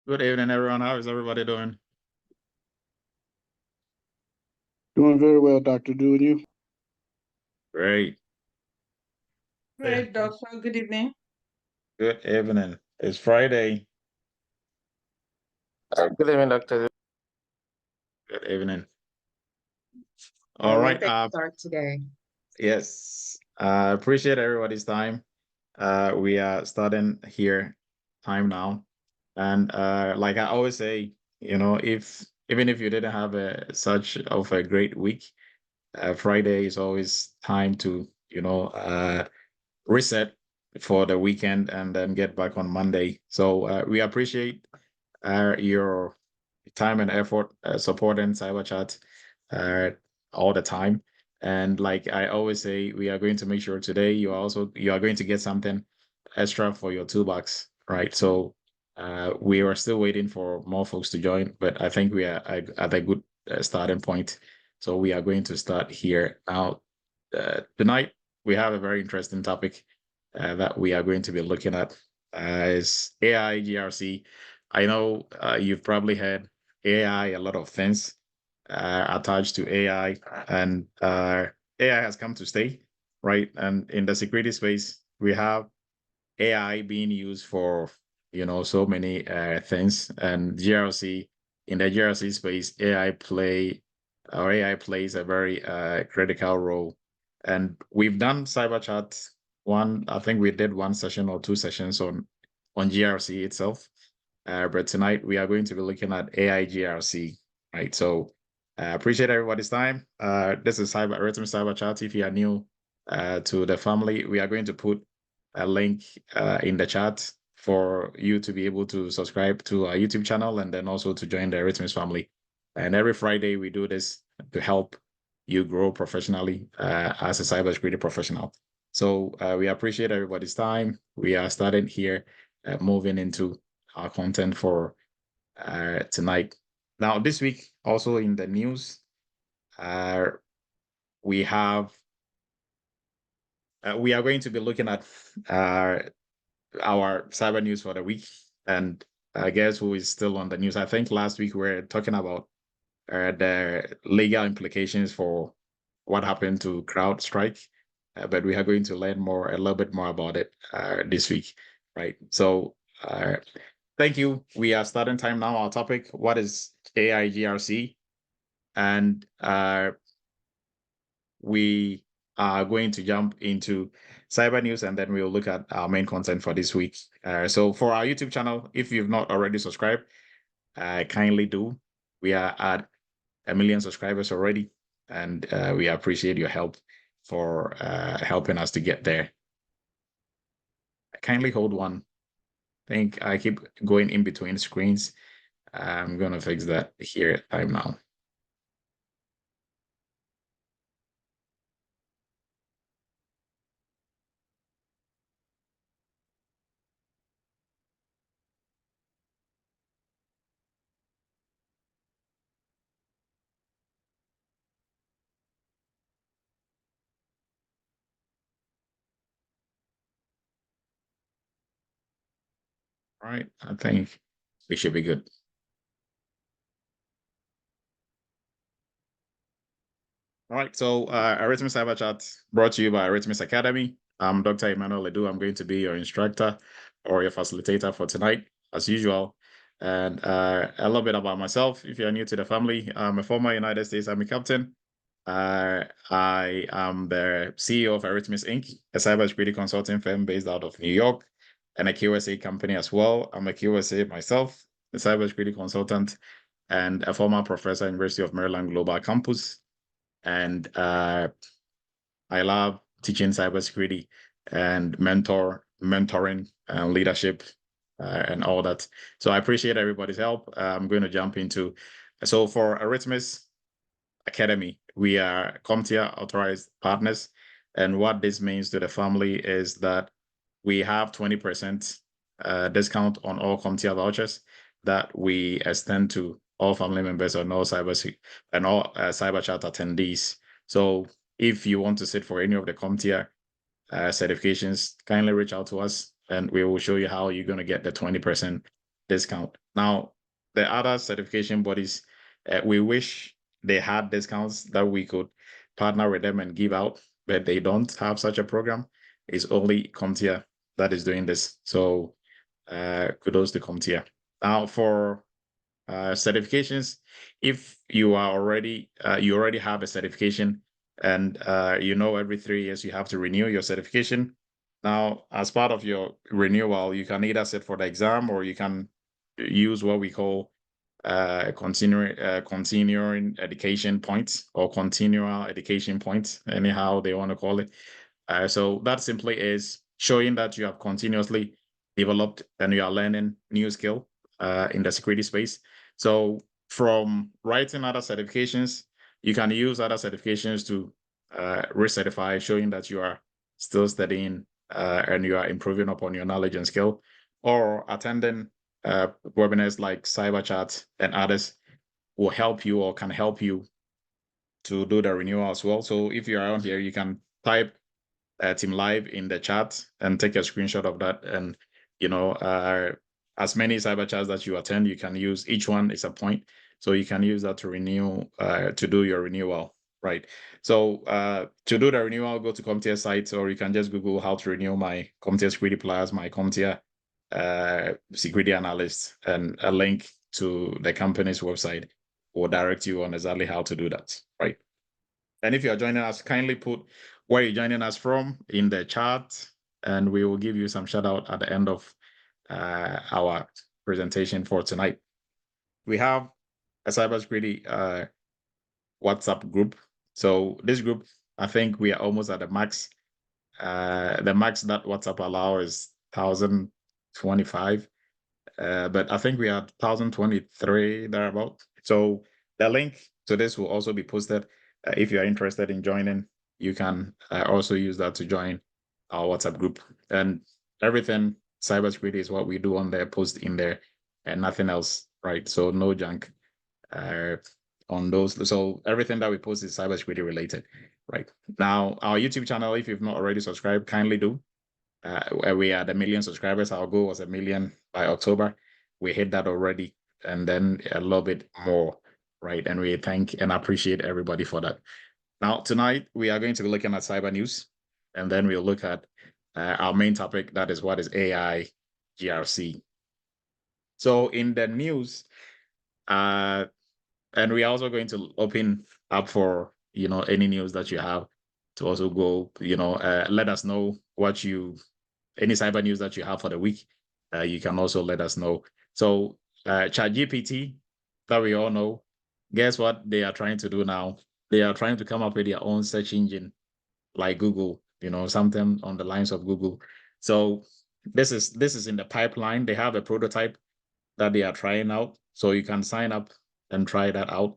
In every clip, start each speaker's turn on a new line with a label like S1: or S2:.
S1: Good evening, everyone. How is everybody doing?
S2: Doing very well, Dr. Do, and you?
S1: Great.
S3: Great, doctor. Good evening.
S1: Good evening. It's Friday.
S4: Good evening, Doctor.
S1: Good evening.
S5: I
S1: All
S5: like
S1: right.
S5: that start today.
S1: Yes. I appreciate everybody's time. We are starting here time now. And like I always say, if even if you didn't have such of a great week, Friday is always time to, reset for the weekend and then get back on Monday. So we appreciate your time and effort supporting Cyber Chat uh, all the time. And like I always say, we are going to make sure today you are going to get something extra for your toolbox, right? So we are still waiting for more folks to join, but I think we are at a good starting point. So we are going to start here now. Tonight we have a very interesting topic that we are going to be looking at is AI GRC. I know you've probably heard AI, a lot of things attached to AI, and AI has come to stay, right? And in the security space, we have AI being used for so many things, and GRC in the GRC space, AI plays a very critical role. And we've done cyber chat one. I think we did one session or two sessions on GRC itself. But tonight we are going to be looking at AI GRC, right? So appreciate everybody's time. This is Eretmis Cyber Chat. If you are new to the family, we are going to put a link in the chat for you to be able to subscribe to our YouTube channel and then also to join the Eretmis family. And every Friday we do this to help you grow professionally as a cybersecurity professional. So we appreciate everybody's time. We are starting here, moving into our content for tonight. Now, this week, also in the news, we have we are going to be looking at our cyber news for the week, and I guess who is still on the news. I think last week we were talking about the legal implications for what happened to CrowdStrike, but we are going to learn a little bit more about it this week, right? So thank you. We are starting time now. Our topic, what is AI GRC? And we are going to jump into cyber news and then we'll look at our main content for this week. So for our YouTube channel, if you've not already subscribed, kindly do. We are at 1 million subscribers already, and we appreciate your help for helping us to get there. Kindly hold one. I think I keep going in between screens. I'm going to fix that here at time now. All right, I think we should be good. All right, so Eretmis Cyber Chat brought to you by Eretmis Academy. I'm Dr. Emmanuel Ledoux. I'm going to be your instructor or your facilitator for tonight, as usual. And a little bit about myself. If you're new to the family, I'm a former United States Army captain. I am the CEO of Eretmis Inc., a cybersecurity consulting firm based out of New York, and a QSA company as well. I'm a QSA myself, a cybersecurity consultant, and a former professor at University of Maryland Global Campus. And I love teaching cybersecurity and mentoring and leadership and all that. So I appreciate everybody's help. I'm going to jump into, so for Eretmis Academy, we are CompTIA authorized partners. And what this means to the family is that we have 20% discount on all CompTIA vouchers that we extend to all family members and all cyber chat attendees. So if you want to sit for any of the CompTIA certifications, kindly reach out to us and we will show you how you're going to get the 20% discount. Now, the other certification bodies, we wish they had discounts that we could partner with them and give out, but they don't have such a program. It's only CompTIA that is doing this. So kudos to CompTIA. Now for certifications, if you are already you already have a certification and every 3 years you have to renew your certification. Now, as part of your renewal, you can either sit for the exam or you can use what we call continuing education points or continual education points, anyhow they want to call it. So that simply is showing that you have continuously developed and you are learning new skill in the security space. So from writing other certifications, you can use other certifications to recertify, showing that you are still studying and you are improving upon your knowledge and skill, or attending webinars like Cyber Chat and others will help you or can help you to do the renewal as well. So if you're around here, you can type Team Live in the chat and take a screenshot of that. And, as many cyber chats that you attend, you can use each one is a point. So you can use that to renew, to do your renewal, right? So to do the renewal, go to CompTIA site, or you can just Google how to renew my CompTIA Security Plus, my CompTIA Security Analyst, and a link to the company's website will direct you on exactly how to do that, right? And if you are joining us, kindly put where you're joining us from in the chat, and we will give you some shout out at the end of our presentation for tonight. We have a cybersecurity WhatsApp group. So this group, I think we are almost at the max. The max that WhatsApp allow is 1,025. But I think we are 1,023 thereabout. So the link to this will also be posted. If you are interested in joining, you can also use that to join our WhatsApp group. And everything cybersecurity is what we do on there, post in there, and nothing else, right? So no junk on those. So everything that we post is cybersecurity related, right? Now, our YouTube channel, if you've not already subscribed, kindly do. We are at 1 million subscribers. Our goal was 1 million by October. We hit that already, and then a little bit more, right? And we thank and appreciate everybody for that. Now, tonight, we are going to be looking at cyber news, and then we'll look at our main topic, that is what is AI GRC. So in the news, and we're also going to open up for, any news that you have to also go, let us know what any cyber news that you have for the week. You can also let us know. So ChatGPT, that we all know, guess what they are trying to do now? They are trying to come up with their own search engine like Google, something on the lines of Google. So this is in the pipeline. They have a prototype that they are trying out. So you can sign up and try that out.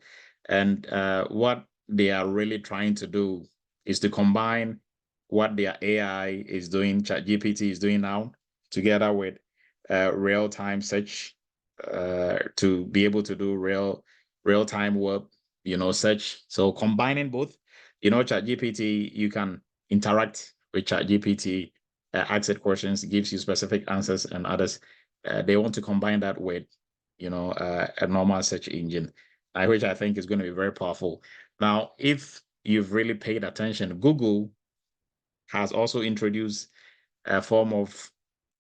S1: And what they are really trying to do is to combine what their AI is doing, ChatGPT is doing now, together with real-time search to be able to do real-time web, search. So combining both, ChatGPT, you can interact with ChatGPT, ask it questions, gives you specific answers, and others. They want to combine that with, a normal search engine, which I think is going to be very powerful. Now, if you've really paid attention, Google has also introduced a form of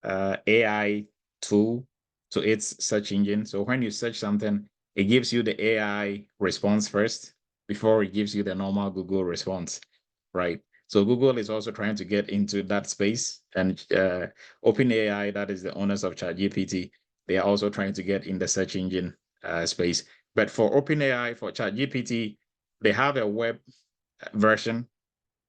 S1: AI tool to its search engine. So when you search something, it gives you the AI response first before it gives you the normal Google response, right? So Google is also trying to get into that space, and OpenAI, that is the owners of ChatGPT, they are also trying to get in the search engine space. But for OpenAI, for ChatGPT, they have a web version,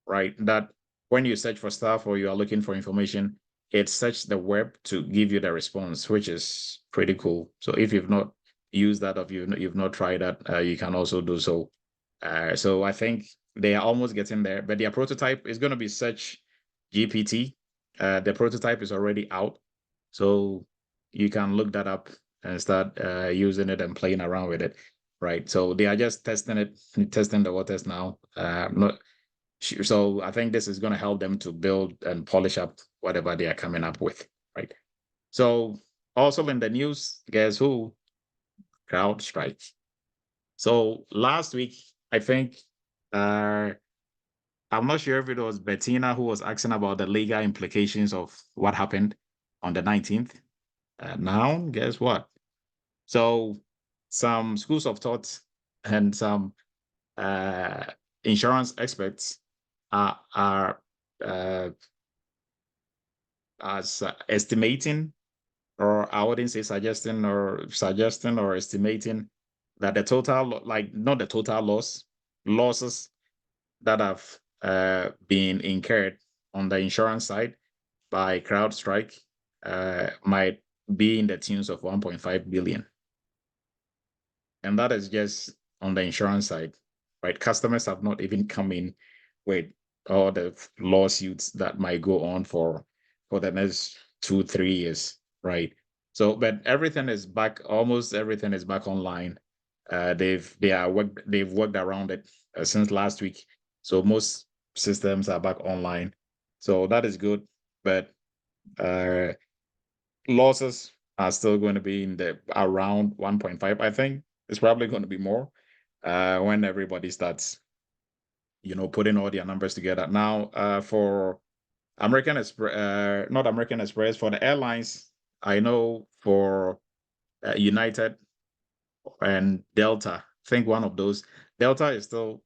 S1: right? That when you search for stuff or you are looking for information, it searches the web to give you the response, which is pretty cool. So if you've not used that or you've not tried that, you can also do so. So I think they are almost getting there, but their prototype is going to be Search GPT. The prototype is already out, so you can look that up and start using it and playing around with it, right? So they are just testing the waters now. Not sure. So I think this is going to help them to build and polish up whatever they are coming up with, right? So also in the news, guess who? CrowdStrike. So last week, I think, I'm not sure if it was Bettina who was asking about the legal implications of what happened on the 19th. Now, guess what? So some schools of thought and some insurance experts are estimating, or I wouldn't say suggesting or estimating that the total, like not the total losses that have been incurred on the insurance side by CrowdStrike might be in the tunes of 1.5 billion. And that is just on the insurance side, right? Customers have not even come in with all the lawsuits that might go on for the next 2-3 years, right? So, but everything is back. Almost everything is back online. They've worked around it since last week. So most systems are back online. So that is good. But losses are still going to be in the around 1.5. I think it's probably going to be more when everybody starts, putting all their numbers together. Now, for American Express, not American Express, for the airlines, I know for United and Delta, I think one of those, Delta is still,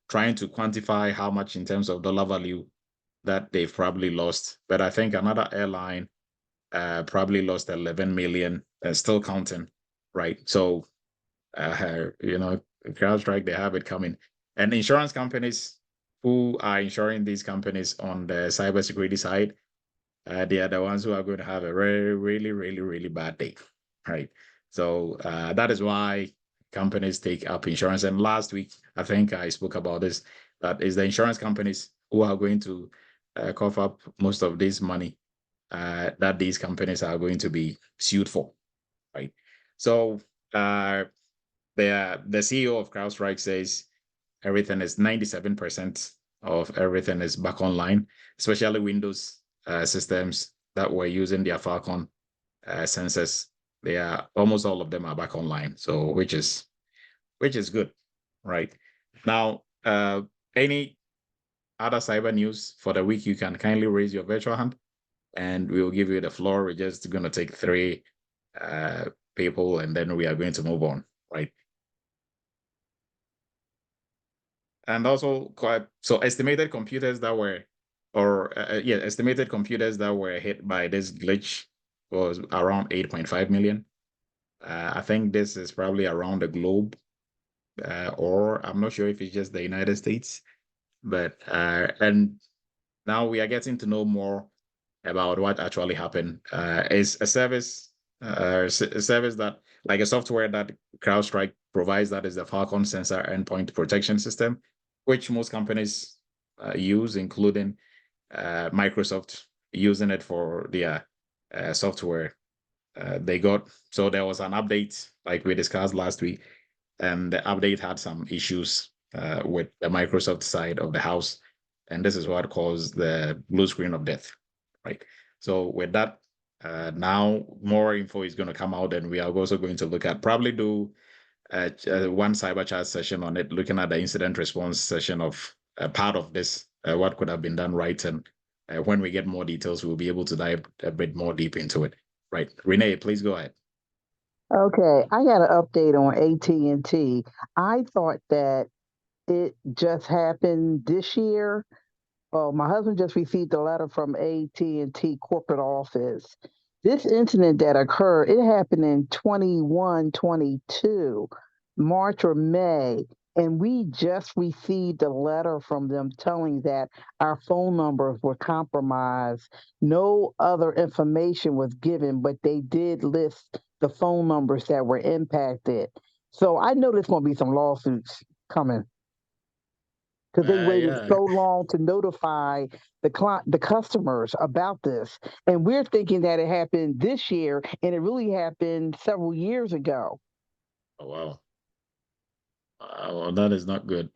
S1: trying to quantify how much in terms of dollar value that they've probably lost. But I think another airline probably lost 11 million, still counting, right? So, CrowdStrike, they have it coming. And insurance companies who are insuring these companies on the cybersecurity side, they are the ones who are going to have a really, really, really, really bad day, right? So that is why companies take up insurance. And last week, I think I spoke about this, that is the insurance companies who are going to cough up most of this money that these companies are going to be sued for, right? So the CEO of CrowdStrike says everything is 97% of everything is back online, especially Windows systems that were using their Falcon sensors. They are almost all of them are back online. So which is good, right? Now, any other cyber news for the week, you can kindly raise your virtual hand and we will give you the floor. We're just going to take 3 people and then we are going to move on, right? And also estimated computers that were, estimated computers that were hit by this glitch was around 8.5 million. I think this is probably around the globe, or I'm not sure if it's just the United States, but and now we are getting to know more about what actually happened. Is a service that, like a software that CrowdStrike provides, that is the Falcon Sensor Endpoint Protection System, which most companies use, including Microsoft using it for their software. So there was an update, like we discussed last week, and the update had some issues with the Microsoft side of the house, and this is what caused the blue screen of death, right? So with that, now more info is going to come out, and we are also going to probably do one cyber chat session on it, looking at the incident response session of part of this, what could have been done right, and when we get more details, we'll be able to dive a bit more deep into it, right? Renee, please go ahead.
S4: Okay, I got an update on AT&T. I thought that it just happened this year. Well, my husband just received a letter from AT&T corporate office. This incident that occurred, it happened in 21, 22, March or May, and we just received a letter from them telling that our phone numbers were compromised. No other information was given, but they did list the phone numbers that were impacted. So I know there's going to be some lawsuits coming because they waited so long to notify the customers about this, and we're thinking that it happened this year, and it really happened several years ago.
S1: Oh, wow. Well, that is not good.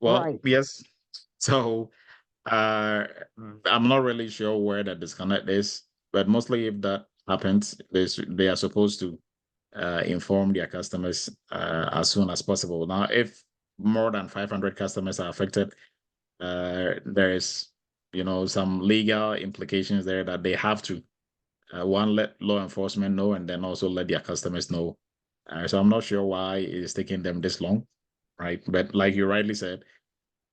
S1: Well,
S4: Right.
S1: yes. So I'm not really sure where the disconnect is, but mostly if that happens, they are supposed to inform their customers as soon as possible. Now, if more than 500 customers are affected, there is, some legal implications there that they have to one, let law enforcement know, and then also let their customers know. So I'm not sure why it's taking them this long, right? But like you rightly said,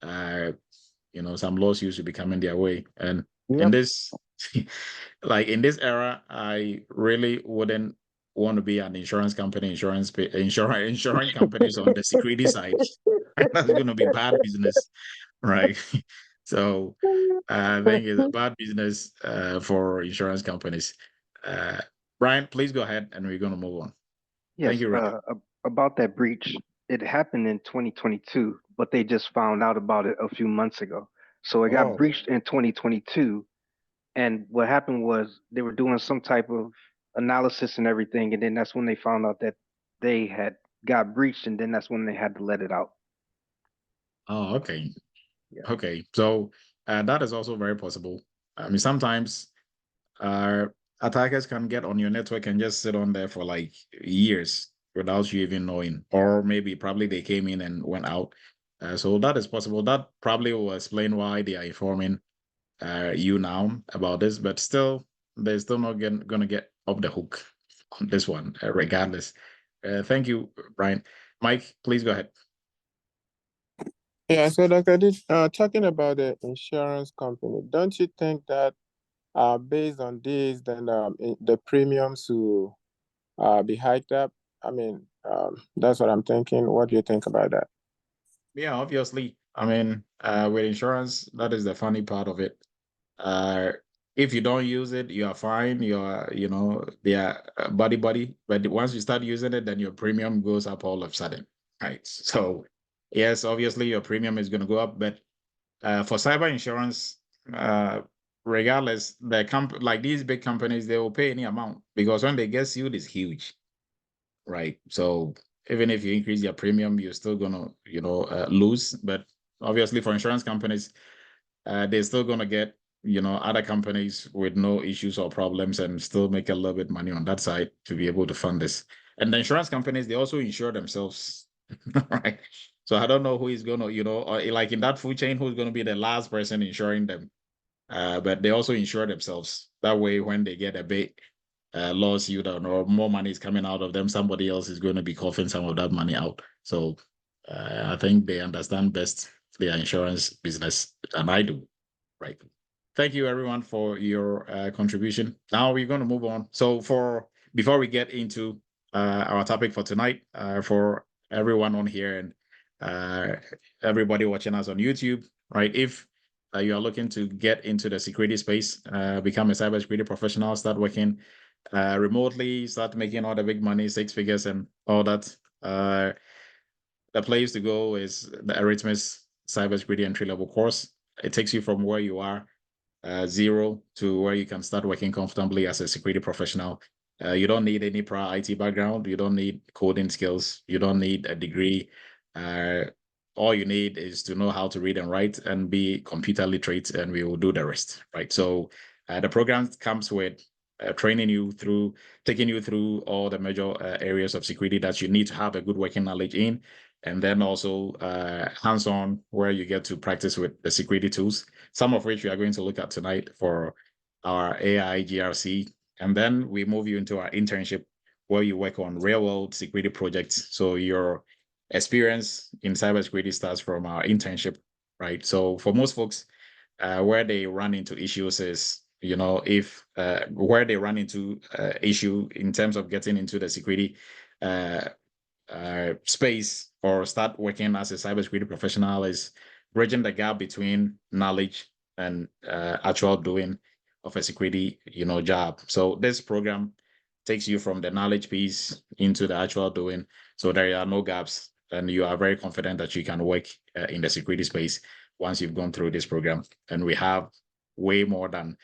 S1: some lawsuits will be coming their way, and in this, like in this era, I really wouldn't want to be an insurance company, insurance companies on the security side. That's going to be bad business, right? So I think it's a bad business for insurance companies. Brian, please go ahead, and we're going to move on. Thank
S6: Yes,
S1: you, Rick.
S6: about that breach, it happened in 2022, but they just found out about it a few months ago. So it got
S1: Oh.
S6: breached in 2022, and what happened was they were doing some type of analysis and everything, and then that's when they found out that they had got breached, and then that's when they had to let it out.
S1: Oh, okay.
S6: Yeah.
S1: Okay. So that is also very possible. I mean, sometimes attackers can get on your network and just sit on there for like years without you even knowing, or maybe probably they came in and went out. So that is possible. That probably will explain why they are informing you now about this, but still, they're still not going to get off the hook on this one, regardless. Thank you, Brian. Mike, please go ahead.
S7: Yeah, so Dr. D, talking about the insurance company, don't you think that based on this, then the premiums will be hiked up? I mean, that's what I'm thinking. What do you think about that?
S1: Yeah, obviously. I mean, with insurance, that is the funny part of it. If you don't use it, you are fine. They are buddy. But once you start using it, then your premium goes up all of a sudden, right? So, yes, obviously your premium is going to go up. But for cyber insurance, regardless, like these big companies, they will pay any amount because when they get sued, it's huge, right? So even if you increase your premium, you're still gonna, lose. But obviously, for insurance companies, they're still gonna get, other companies with no issues or problems and still make a little bit money on that side to be able to fund this. And the insurance companies, they also insure themselves, right? So I don't know who is gonna, or like in that food chain, who's gonna be the last person insuring them. But they also insure themselves. That way, when they get a big lawsuit or more money is coming out of them, somebody else is going to be coughing some of that money out. So I think they understand best their insurance business than I do. Right. Thank you, everyone, for your contribution. Now we're going to move on. So before we get into our topic for tonight, for everyone on here and everybody watching us on YouTube, right? If you are looking to get into the security space, become a cybersecurity professional, start working remotely, start making all the big money, 6 figures and all that, the place to go is the Eretmis Cybersecurity entry-level course. It takes you from where you are, zero, to where you can start working comfortably as a security professional. You don't need any prior IT background. You don't need coding skills. You don't need a degree. All you need is to know how to read and write and be computer literate, and we will do the rest, right? So the program comes with taking you through all the major areas of security that you need to have a good working knowledge in, and then also hands-on, where you get to practice with the security tools, some of which we are going to look at tonight for our AI GRC. And then we move you into our internship, where you work on real-world security projects. So your experience in cybersecurity starts from our internship, right? So for most folks, where they run into issues is, if where they run into issue in terms of getting into the security space or start working as a cybersecurity professional is bridging the gap between knowledge and actual doing of a security, job. So this program takes you from the knowledge piece into the actual doing. So there are no gaps, and you are very confident that you can work in the security space once you've gone through this program. And we have way more than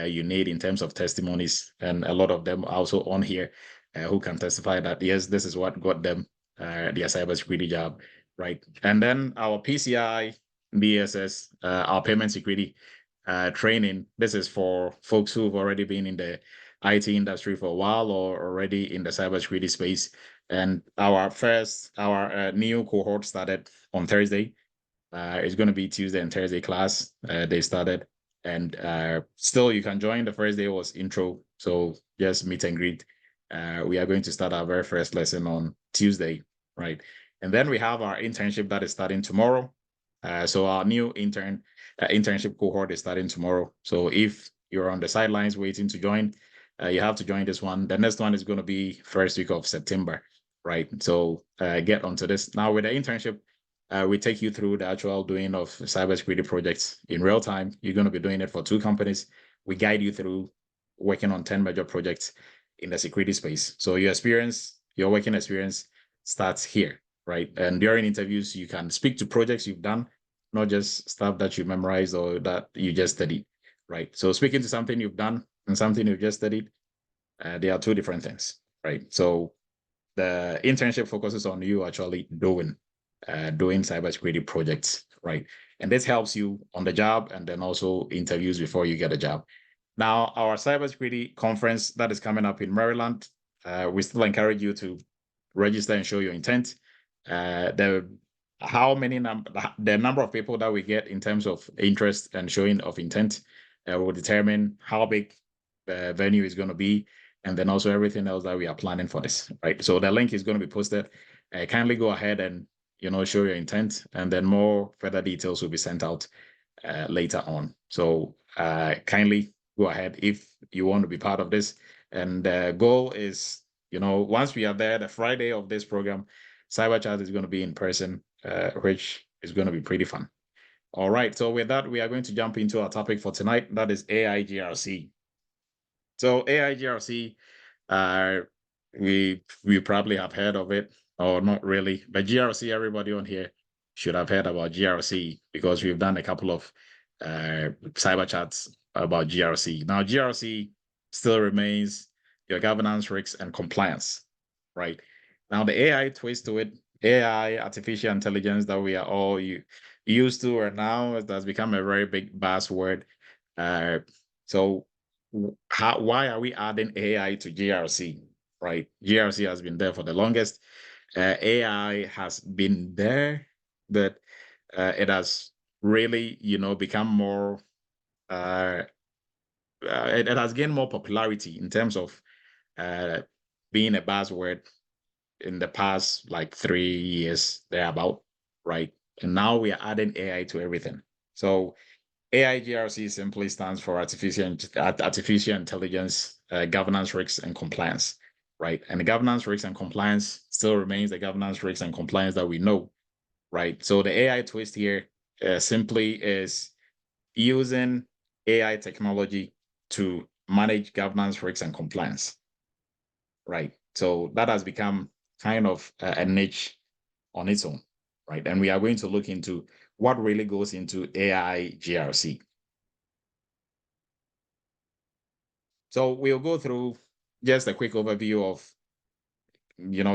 S1: you need in terms of testimonies, and a lot of them also on here who can testify that yes, this is what got them their cybersecurity job, right? And then our PCI, BSS, our payment security, training. This is for folks who've already been in the IT industry for a while or already in the cybersecurity space. And our new cohort started on Thursday. It's going to be Tuesday and Thursday class. They started, and still you can join. The first day was intro, so just meet and greet. We are going to start our very first lesson on Tuesday, right? And then we have our internship that is starting tomorrow. So our new internship cohort is starting tomorrow. So if you're on the sidelines waiting to join, you have to join this one. The next one is going to be first week of September, right? So get onto this. Now with the internship, we take you through the actual doing of cybersecurity projects in real time. You're going to be doing it for 2 companies. We guide you through working on 10 major projects in the security space. So your working experience starts here, right? And during interviews, you can speak to projects you've done, not just stuff that you memorized or that you just studied, right? So speaking to something you've done and something you've just studied, they are 2 different things, right? So the internship focuses on you actually doing cybersecurity projects, right? And this helps you on the job and then also interviews before you get a job. Now, our cybersecurity conference that is coming up in Maryland, we still encourage you to register and show your intent. The number of people that we get in terms of interest and showing of intent will determine how big the venue is going to be, and then also everything else that we are planning for this, right? So the link is going to be posted. Kindly go ahead and show your intent, and then more further details will be sent out later on. So kindly go ahead if you want to be part of this. And the goal is, once we are there, the Friday of this program, Cyber Chat is going to be in person, which is going to be pretty fun. All right. So with that, we are going to jump into our topic for tonight. That is AI GRC. So AI GRC, we probably have heard of it, or not really, but GRC, everybody on here should have heard about GRC because we've done a couple of cyber chats about GRC. Now, GRC still remains your governance, risks, and compliance, right? Now, the AI twist to it, AI, artificial intelligence that we are all used to, or now it has become a very big buzzword. So why are we adding AI to GRC, right? GRC has been there for the longest. AI has been there, but it has really, become more, it has gained more popularity in terms of being a buzzword in the past, like 3 years, thereabout, right? And now we are adding AI to everything. So AI GRC simply stands for artificial intelligence, governance, risks, and compliance, right? And the governance, risks, and compliance still remains the governance, risks, and compliance that we know, right? So the AI twist here simply is using AI technology to manage governance, risks, and compliance, right? So that has become kind of a niche on its own, right? And we are going to look into what really goes into AI GRC. So we'll go through just a quick overview of,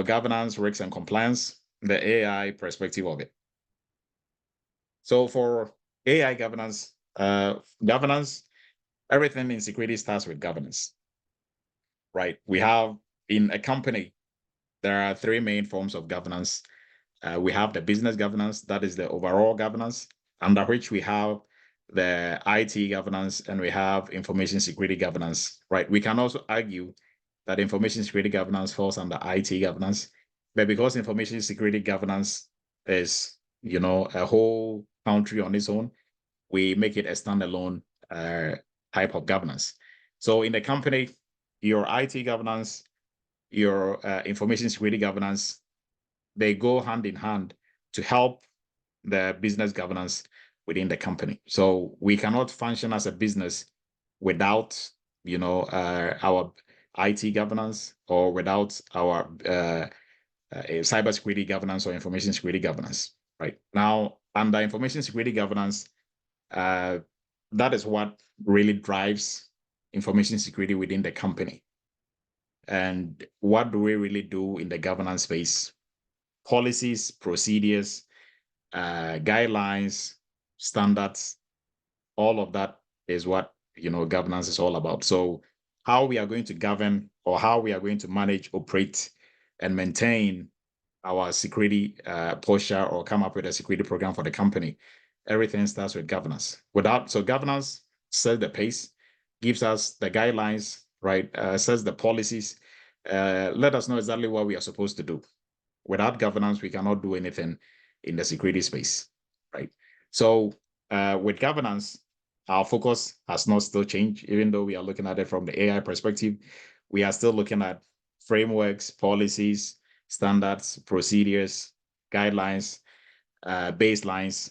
S1: governance, risks, and compliance, the AI perspective of it. So for AI governance, everything in security starts with governance, right? We have in a company, there are 3 main forms of governance. We have the business governance, that is the overall governance, under which we have the IT governance, and we have information security governance, right? We can also argue that information security governance falls under IT governance, but because information security governance is, a whole country on its own, we make it a standalone type of governance. So in the company, your IT governance, your information security governance, they go hand in hand to help the business governance within the company. So we cannot function as a business without, our IT governance or without our cybersecurity governance or information security governance, right? Now, under information security governance, that is what really drives information security within the company. And what do we really do in the governance space? Policies, procedures, guidelines, standards, all of that is what, governance is all about. So how we are going to govern, or how we are going to manage, operate, and maintain our security posture, or come up with a security program for the company. Everything starts with governance. So governance sets the pace, gives us the guidelines, right? Sets the policies, let us know exactly what we are supposed to do. Without governance, we cannot do anything in the security space, right? So with governance, our focus has not still changed, even though we are looking at it from the AI perspective. We are still looking at frameworks, policies, standards, procedures, guidelines, baselines,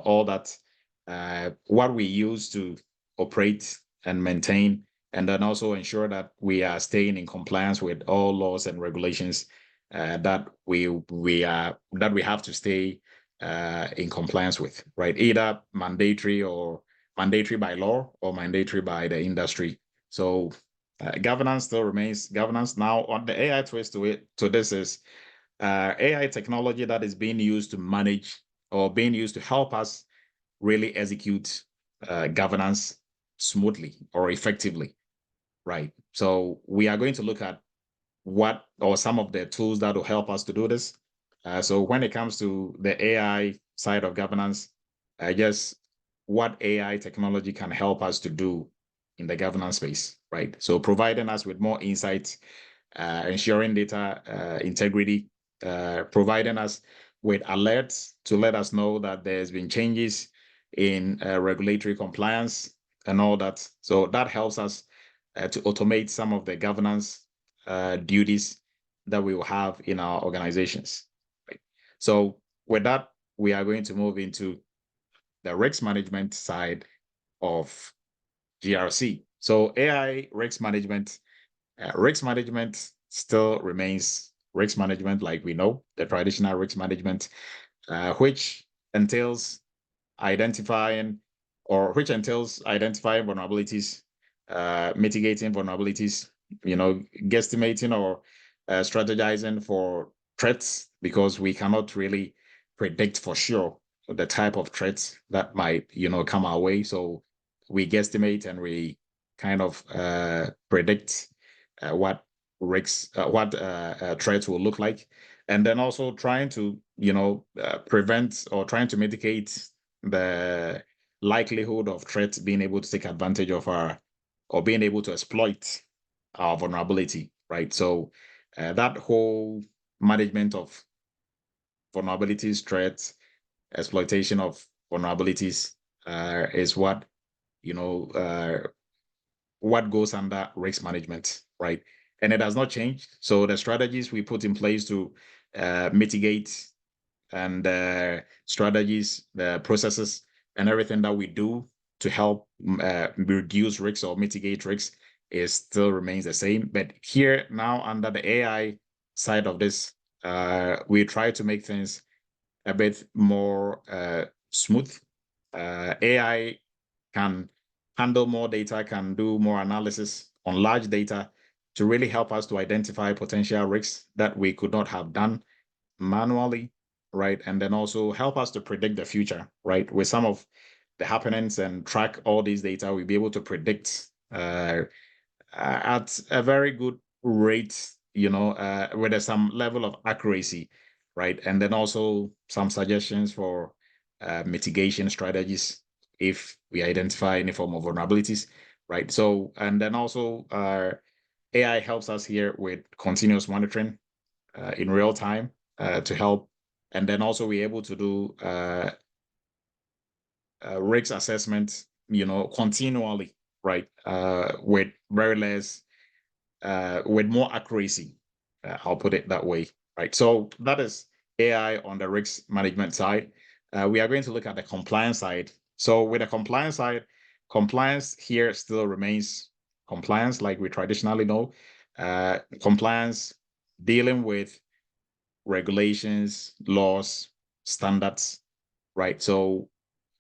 S1: all that, what we use to operate and maintain, and then also ensure that we are staying in compliance with all laws and regulations that we have to stay in compliance with, right? Either mandatory by law, or mandatory by the industry. So governance still remains governance. Now, on the AI twist to this is AI technology that is being used to manage, or being used to help us really execute governance smoothly or effectively, right? So we are going to look at what, or some of the tools that will help us to do this. So when it comes to the AI side of governance, just what AI technology can help us to do in the governance space, right? So providing us with more insights, ensuring data integrity, providing us with alerts to let us know that there's been changes in regulatory compliance and all that. So that helps us to automate some of the governance duties that we will have in our organizations. Right? So with that, we are going to move into the risk management side of GRC. So AI risk management still remains risk management like we know, the traditional risk management, which entails identifying vulnerabilities, mitigating vulnerabilities, guesstimating or strategizing for threats, because we cannot really predict for sure the type of threats that might, come our way. So we guesstimate and we kind of predict what risks, what threats will look like, and then also trying to, prevent or trying to mitigate the likelihood of threats being able to take advantage of or being able to exploit our vulnerability, right? So that whole management of vulnerabilities, threats, exploitation of vulnerabilities is what, what goes under risk management, right? And it has not changed. So the strategies we put in place to mitigate, and strategies, the processes, and everything that we do to help reduce risks or mitigate risks still remains the same. But here now, under the AI side of this, we try to make things a bit more smooth. AI can handle more data, can do more analysis on large data to really help us to identify potential risks that we could not have done manually, right? And then also help us to predict the future, right? With some of the happenings and track all these data, we'll be able to predict at a very good rate, with some level of accuracy, right? And then also some suggestions for mitigation strategies if we identify any form of vulnerabilities, right? So, and then also AI helps us here with continuous monitoring in real time to help. And then also we're able to do risk assessment, continually, right? With very less, with more accuracy. I'll put it that way, right? So that is AI on the risk management side. We are going to look at the compliance side. So with the compliance side, compliance here still remains compliance like we traditionally know. Compliance dealing with regulations, laws, standards, right? So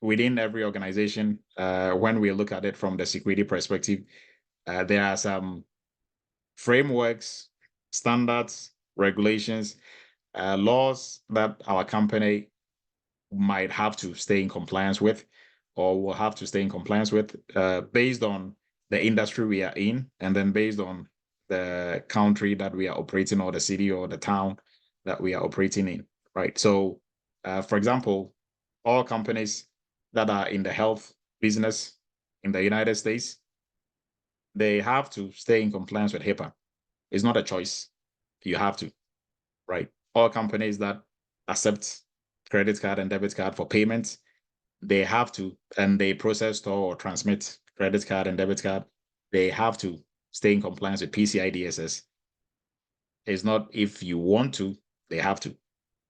S1: within every organization, when we look at it from the security perspective, there are some frameworks, standards, regulations, laws that our company might have to stay in compliance with. or will have to stay in compliance with, based on the industry we are in, and then based on the country that we are operating, or the city or the town that we are operating in, right? So, for example, all companies that are in the health business in the United States, they have to stay in compliance with HIPAA. It's not a choice. You have to, right? All companies that accept credit card and debit card for payments, they have to, and they process, store, or transmit credit card and debit card, they have to stay in compliance with PCI DSS. It's not if you want to, they have to,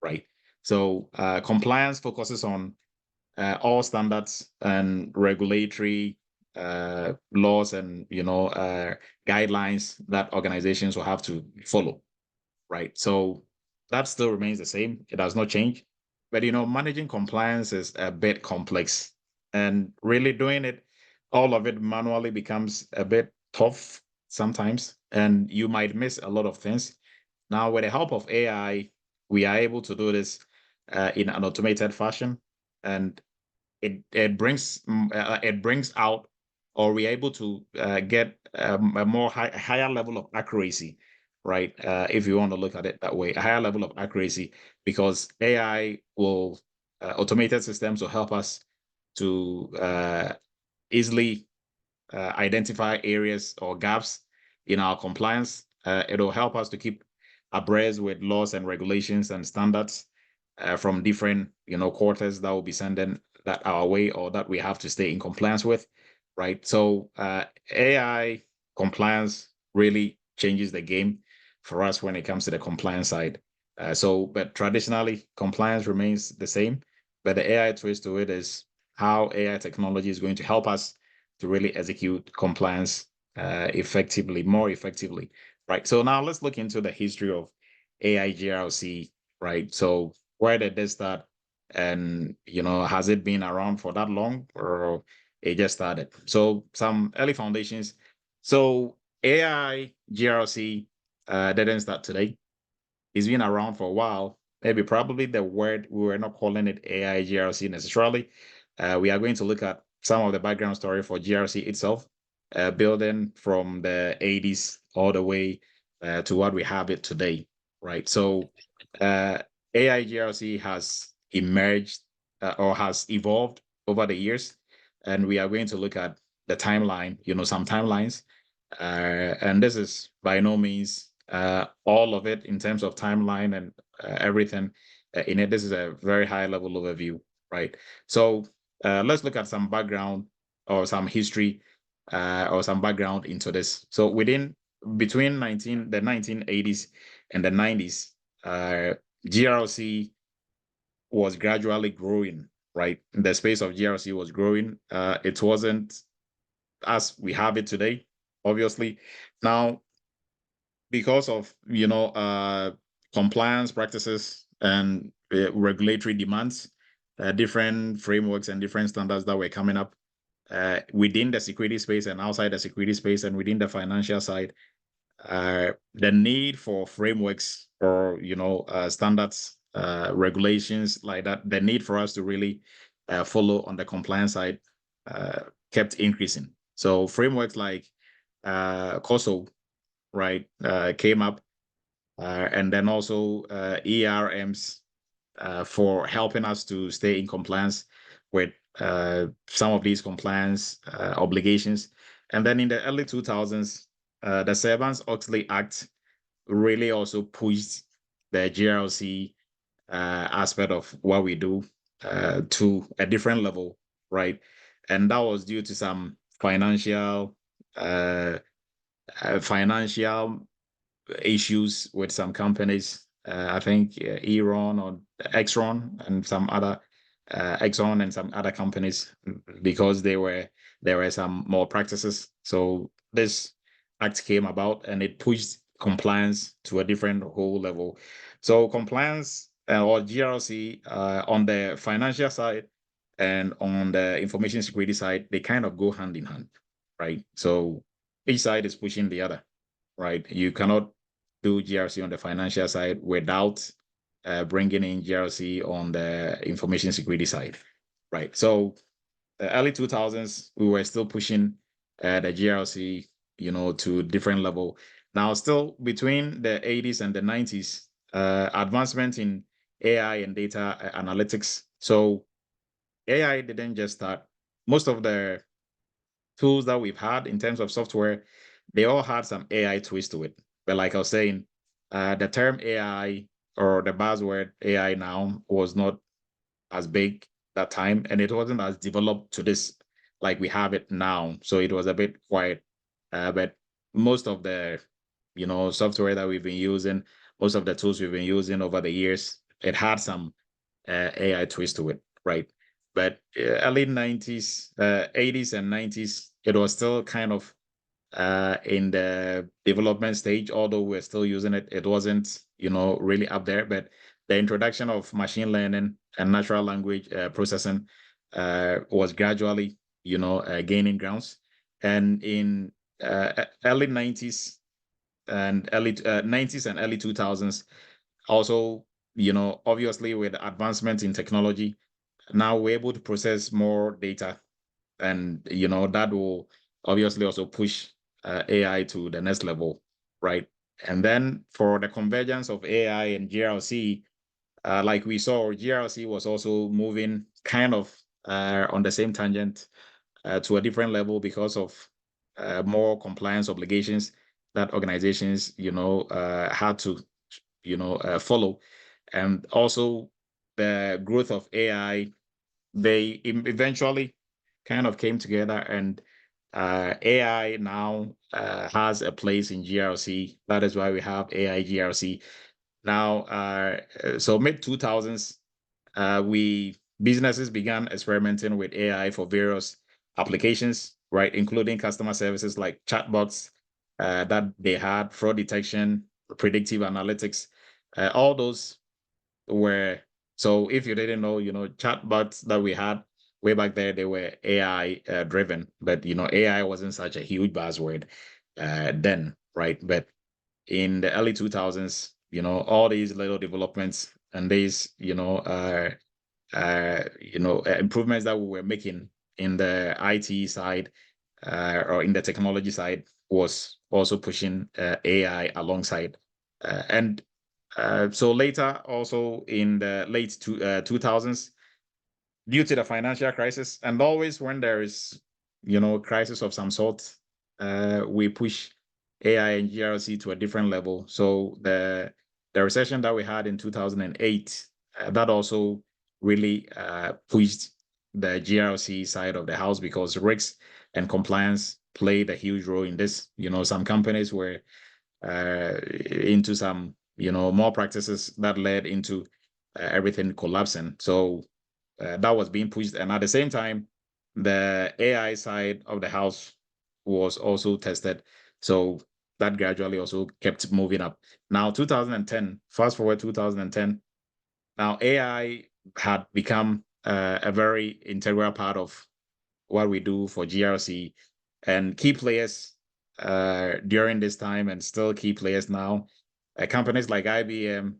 S1: right? So compliance focuses on all standards and regulatory laws and guidelines that organizations will have to follow, right? So that still remains the same. It has not changed. But managing compliance is a bit complex, and really doing it, all of it manually, becomes a bit tough sometimes, and you might miss a lot of things. Now, with the help of AI, we are able to do this in an automated fashion, and it brings out, or we're able to get a higher level of accuracy, right? If you want to look at it that way, a higher level of accuracy, because AI will automated systems will help us to easily identify areas or gaps in our compliance. It'll help us to keep abreast with laws and regulations and standards from different quarters that will be sending that our way, or that we have to stay in compliance with, right? So AI compliance really changes the game for us when it comes to the compliance side. But traditionally, compliance remains the same, but the AI twist to it is how AI technology is going to help us to really execute compliance more effectively, right? So now let's look into the history of AI GRC, right? So where did this start? And has it been around for that long, or it just started? So some early foundations. So AI GRC didn't start today. It's been around for a while. Maybe probably the word, we were not calling it AI GRC necessarily. We are going to look at some of the background story for GRC itself, building from the 80s all the way to what we have it today, right? So AI GRC has emerged or has evolved over the years, and we are going to look at the timeline, some timelines, and this is by no means all of it in terms of timeline and everything in it. This is a very high level overview, right? So let's look at some background or some history or some background into this. So between the 1980s and the 90s, GRC was gradually growing, right? The space of GRC was growing. It wasn't as we have it today, obviously. Now, because of compliance practices and regulatory demands, different frameworks and different standards that were coming up within the security space and outside the security space and within the financial side, the need for frameworks or standards, regulations like that, the need for us to really follow on the compliance side kept increasing. So frameworks like COSO, right, came up, and then also ERMs for helping us to stay in compliance with some of these compliance obligations. And then in the early 2000s, the Sarbanes-Oxley Act really also pushed the GRC aspect of what we do to a different level, right? And that was due to some financial issues with some companies. I think Exxon and some other Exxon and some other companies, because there were some more practices. So this act came about and it pushed compliance to a different whole level. So compliance or GRC on the financial side and on the information security side, they kind of go hand in hand, right? So each side is pushing the other, right? You cannot do GRC on the financial side without bringing in GRC on the information security side, right? So early 2000s, we were still pushing the GRC, to different level. Now, still between the 80s and the 90s, advancement in AI and data analytics. So AI didn't just start. Most of the tools that we've had in terms of software, they all had some AI twist to it. But like I was saying, the term AI or the buzzword AI now was not as big that time, and it wasn't as developed to this like we have it now. So it was a bit quiet. But most of the software that we've been using, most of the tools we've been using over the years, it had some AI twist to it, right? But early 90s, 80s and 90s, it was still kind of in the development stage, although we're still using it. It wasn't, really up there, but the introduction of machine learning and natural language processing was gradually, gaining grounds. And in early 90s and early 90s and early 2000s, also, obviously with advancement in technology, now we're able to process more data, and that will obviously also push AI to the next level, right? And then for the convergence of AI and GRC, like we saw, GRC was also moving kind of on the same tangent to a different level because of more compliance obligations that organizations, had to, follow. And also the growth of AI, they eventually kind of came together, and AI now has a place in GRC. That is why we have AI GRC. Now, so mid 2000s, businesses began experimenting with AI for various applications, right, including customer services like chatbots that they had, fraud detection, predictive analytics. All those were, so if you didn't know, chatbots that we had way back there, they were AI driven, but AI wasn't such a huge buzzword then, right? But in the early 2000s, all these little developments and these, improvements that we were making in the IT side or in the technology side was also pushing AI alongside. And so later, also in the late 2000s, due to the financial crisis, and always when there is, crisis of some sort, we push AI and GRC to a different level. So the recession that we had in 2008, that also really pushed the GRC side of the house, because risks and compliance played a huge role in this. Some companies were into some, more practices that led into everything collapsing. So that was being pushed. And at the same time, the AI side of the house was also tested. So that gradually also kept moving up. Now, 2010, fast forward 2010, now AI had become a very integral part of what we do for GRC, and key players during this time, and still key players now, companies like IBM,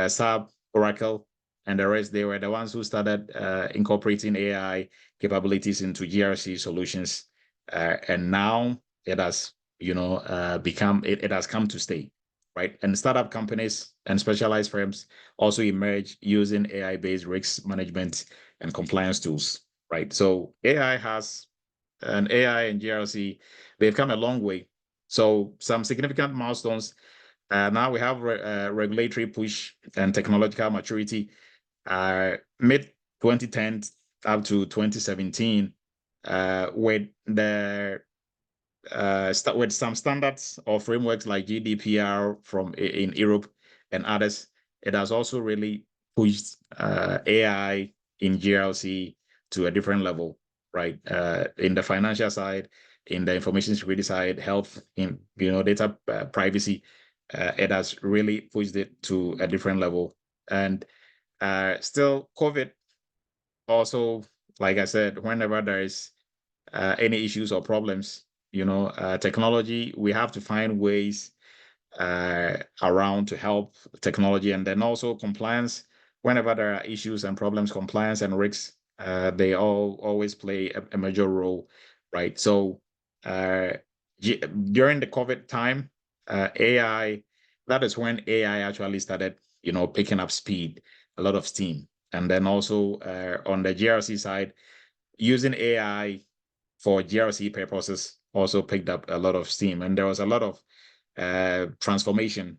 S1: SAP, Oracle, and the rest, they were the ones who started incorporating AI capabilities into GRC solutions. And now it has, it has come to stay, right? And startup companies and specialized firms also emerge using AI-based risk management and compliance tools, right? So AI and GRC, they've come a long way. So some significant milestones. Now we have regulatory push and technological maturity. Mid 2010 up to 2017, with with some standards or frameworks like GDPR in Europe and others, it has also really pushed AI in GRC to a different level, right? In the financial side, in the information security side, health, in data privacy, it has really pushed it to a different level. And still, COVID also, like I said, whenever there is any issues or problems, technology, we have to find ways around to help technology. And then also compliance, whenever there are issues and problems, compliance and risks They all always play a major role, right? So during the COVID time, AI, that is when AI actually started, picking up speed, a lot of steam. And then also on the GRC side, using AI for GRC purposes also picked up a lot of steam. And there was a lot of transformation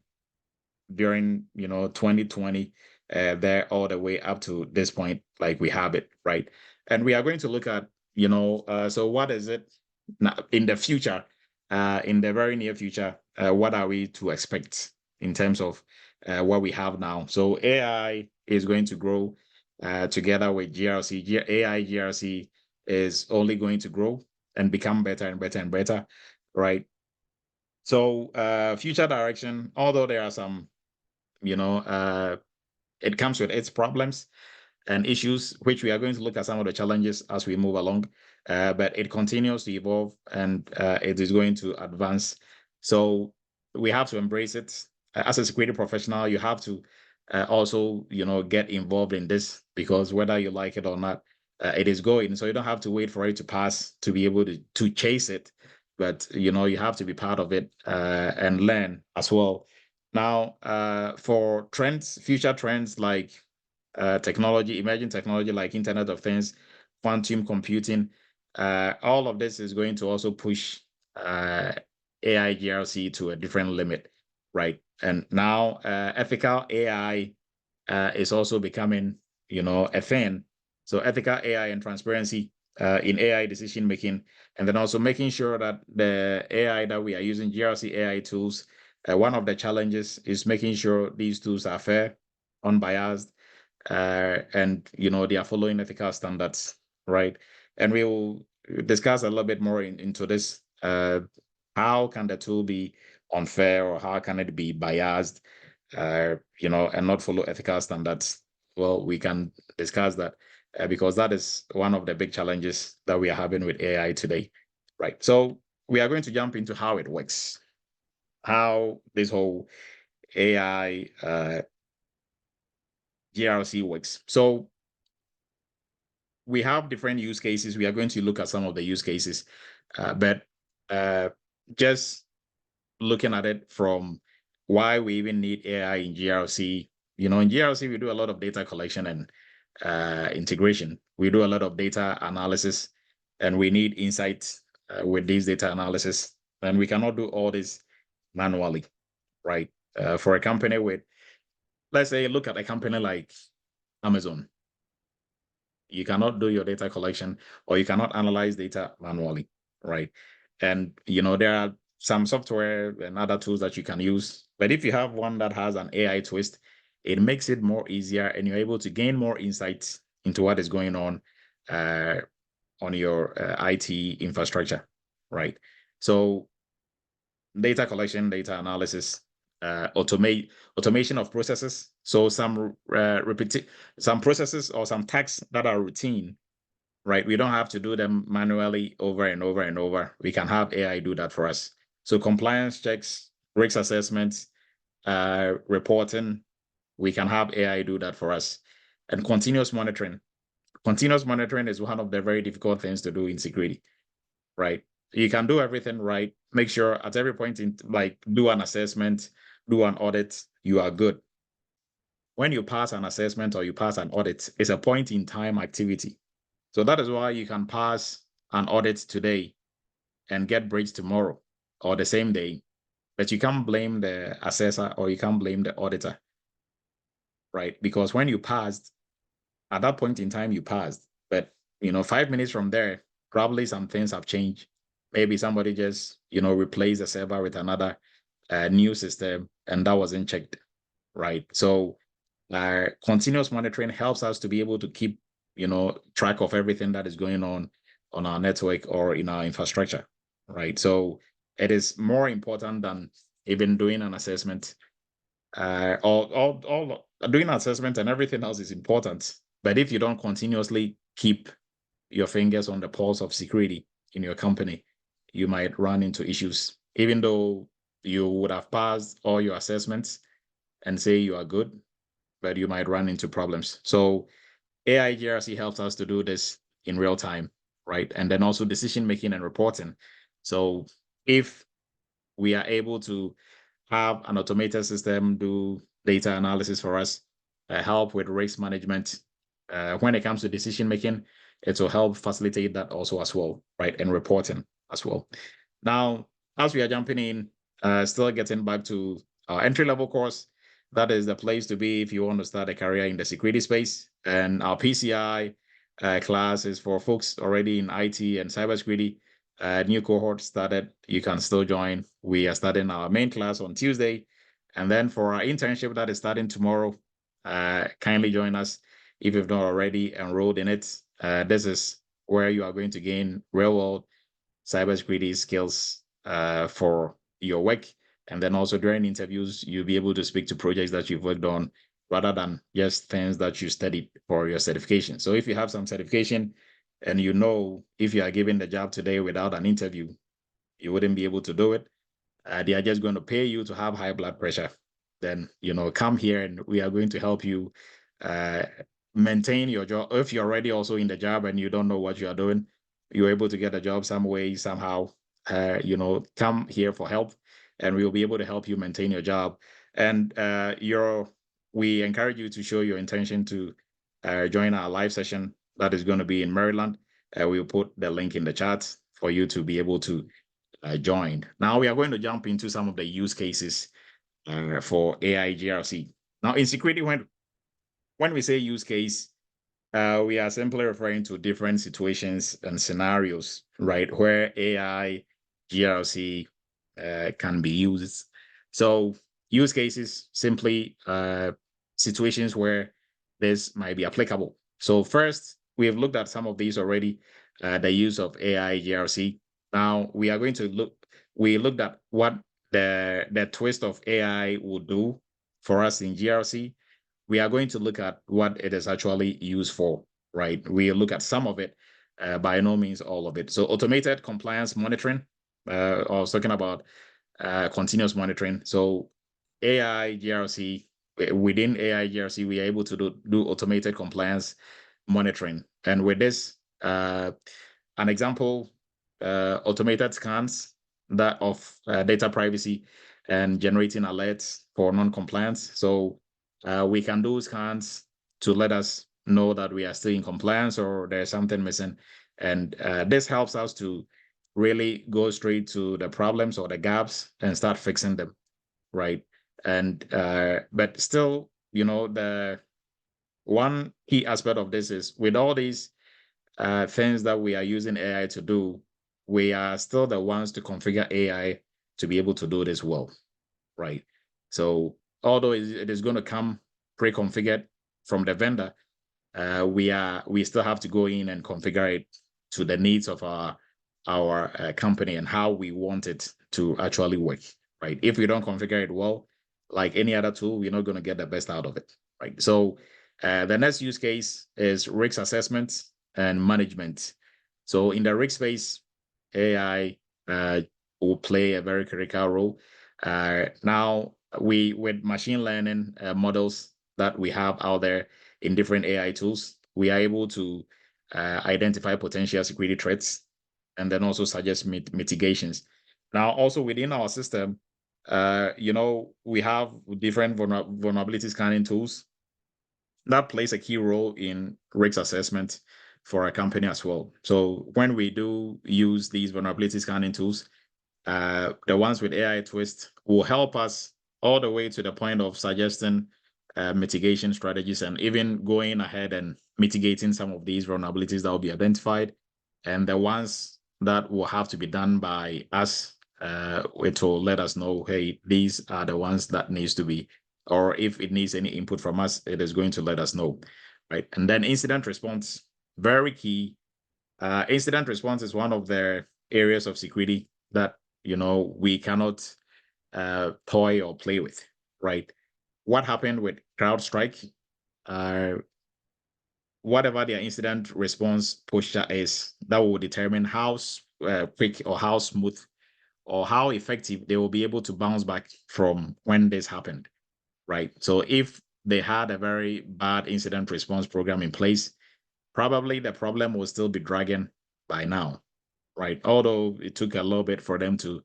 S1: during 2020 there all the way up to this point, like we have it, right? And we are going to look at so what is it now in the future, in the very near future, what are we to expect in terms of what we have now? So AI is going to grow together with GRC. AI GRC is only going to grow and become better and better and better, right? So future direction, although there are some it comes with its problems and issues, which we are going to look at some of the challenges as we move along. But it continues to evolve and it is going to advance. So we have to embrace it. As a security professional, you have to also, get involved in this, because whether you like it or not, it is going. So you don't have to wait for it to pass to be able to chase it. But, you have to be part of it and learn as well. Now, for trends, future trends like technology, emerging technology like Internet of Things, quantum computing, all of this is going to also push AI GRC to a different limit, right? And now ethical AI is also becoming, a thing. So ethical AI and transparency in AI decision making, and then also making sure that the AI that we are using, GRC AI tools, one of the challenges is making sure these tools are fair, unbiased, and they are following ethical standards, right? And we will discuss a little bit more into this. How can the tool be unfair, or how can it be biased, and not follow ethical standards? Well, we can discuss that because that is one of the big challenges that we are having with AI today, right? So we are going to jump into how it works, how this whole AI GRC works. So we have different use cases. We are going to look at some of the use cases, but just looking at it from why we even need AI in GRC. In GRC, we do a lot of data collection and integration. We do a lot of data analysis, and we need insights with these data analysis. And we cannot do all this manually, right? For a company with, let's say, look at a company like Amazon. You cannot do your data collection, or you cannot analyze data manually, right? And there are some software and other tools that you can use, but if you have one that has an AI twist, it makes it more easier, and you're able to gain more insights into what is going on your IT infrastructure, right? So data collection, data analysis, automation of processes. So some processes or some tasks that are routine, right? We don't have to do them manually over and over and over. We can have AI do that for us. So compliance checks, risk assessments, reporting, we can have AI do that for us. And continuous monitoring. Continuous monitoring is one of the very difficult things to do in security, right? You can do everything right. Make sure at every point in, like, do an assessment, do an audit, you are good. When you pass an assessment or you pass an audit, it's a point in time activity. So that is why you can pass an audit today and get breached tomorrow or the same day, but you can't blame the assessor or you can't blame the auditor, right? Because when you passed, at that point in time, you passed. But 5 minutes from there, probably some things have changed. Maybe somebody just replaced the server with another new system, and that wasn't checked, right? So continuous monitoring helps us to be able to keep track of everything that is going on our network or in our infrastructure, right? So it is more important than even doing an assessment. All doing an assessment and everything else is important, but if you don't continuously keep your fingers on the pulse of security in your company, you might run into issues. Even though you would have passed all your assessments and say you are good, but you might run into problems. So AI GRC helps us to do this in real time, right? And then also decision-making and reporting. So if we are able to have an automated system do data analysis for us, help with risk management, when it comes to decision-making, it will help facilitate that also as well, right? And reporting as well. Now, as we are jumping in, still getting back to our entry-level course, that is the place to be if you want to start a career in the security space. And our PCI class is for folks already in IT and cybersecurity. New cohort started. You can still join. We are starting our main class on Tuesday. And then for our internship that is starting tomorrow, kindly join us if you've not already enrolled in it. This is where you are going to gain real-world cybersecurity skills for your work. And then also during interviews, you'll be able to speak to projects that you've worked on rather than just things that you studied for your certification. So if you have some certification and you know if you are given the job today without an interview, you wouldn't be able to do it. They are just going to pay you to have high blood pressure. Then, come here and we are going to help you maintain your job. If you're already also in the job and you don't know what you are doing, you're able to get a job some way, somehow, come here for help and we'll be able to help you maintain your job. And we encourage you to show your intention to join our live session that is going to be in Maryland. We'll put the link in the chat for you to be able to join. Now we are going to jump into some of the use cases for AI GRC. Now in security, when we say use case, we are simply referring to different situations and scenarios, right, where AI GRC can be used. So use cases, simply situations where this might be applicable. So first, we have looked at some of these already, the use of AI GRC. Now we are going to we looked at what the twist of AI would do for us in GRC. We are going to look at what it is actually used for, right? We look at some of it, by no means all of it. So automated compliance monitoring, I was talking about continuous monitoring. So AI GRC, within AI GRC, we are able to do automated compliance monitoring. And with this, an example, automated scans that of data privacy and generating alerts for non-compliance. So we can do scans to let us know that we are still in compliance or there's something missing. And this helps us to really go straight to the problems or the gaps and start fixing them, right? And but still, the one key aspect of this is with all these things that we are using AI to do, we are still the ones to configure AI to be able to do this well, right? So although it is going to come pre-configured from the vendor, we still have to go in and configure it to the needs of our company and how we want it to actually work, right? If we don't configure it well, like any other tool, we're not going to get the best out of it, right? So the next use case is risk assessment and management. So in the risk space, AI will play a very critical role. Now, with machine learning models that we have out there in different AI tools, we are able to identify potential security threats and then also suggest mitigations. Now, also within our system, we have different vulnerability scanning tools that plays a key role in risk assessment for a company as well. So when we do use these vulnerability scanning tools, the ones with AI twist will help us all the way to the point of suggesting mitigation strategies and even going ahead and mitigating some of these vulnerabilities that will be identified. And the ones that will have to be done by us, it will let us know, hey, these are the ones that needs to be, or if it needs any input from us, it is going to let us know, right? And then incident response, very key. Incident response is one of the areas of security that we cannot toy or play with, right? What happened with CrowdStrike? Whatever their incident response posture is, that will determine how quick or how smooth or how effective they will be able to bounce back from when this happened, right? So if they had a very bad incident response program in place, probably the problem will still be dragging by now, right? Although it took a little bit for them to,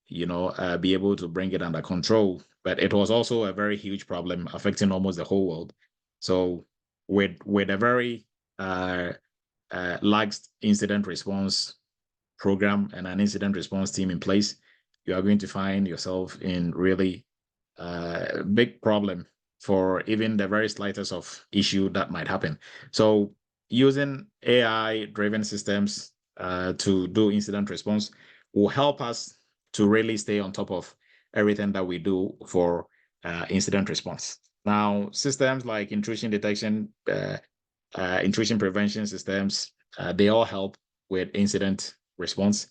S1: be able to bring it under control, but it was also a very huge problem affecting almost the whole world. So with a very lax incident response program and an incident response team in place, you are going to find yourself in really big problem for even the very slightest of issue that might happen. So using AI-driven systems to do incident response will help us to really stay on top of everything that we do for incident response. Now, systems like intrusion detection, intrusion prevention systems, they all help with incident response.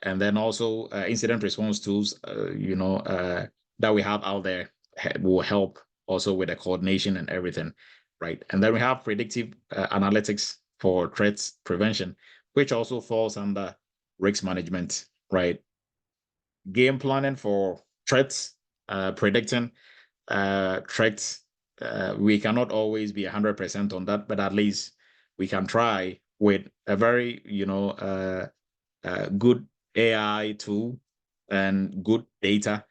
S1: And then also incident response tools, that we have out there will help also with the coordination and everything, right? And then we have predictive analytics for threats prevention, which also falls under risk management, right? Game planning for threats, predicting threats. We cannot always be 100% on that, but at least we can try with a very, good AI tool and good data,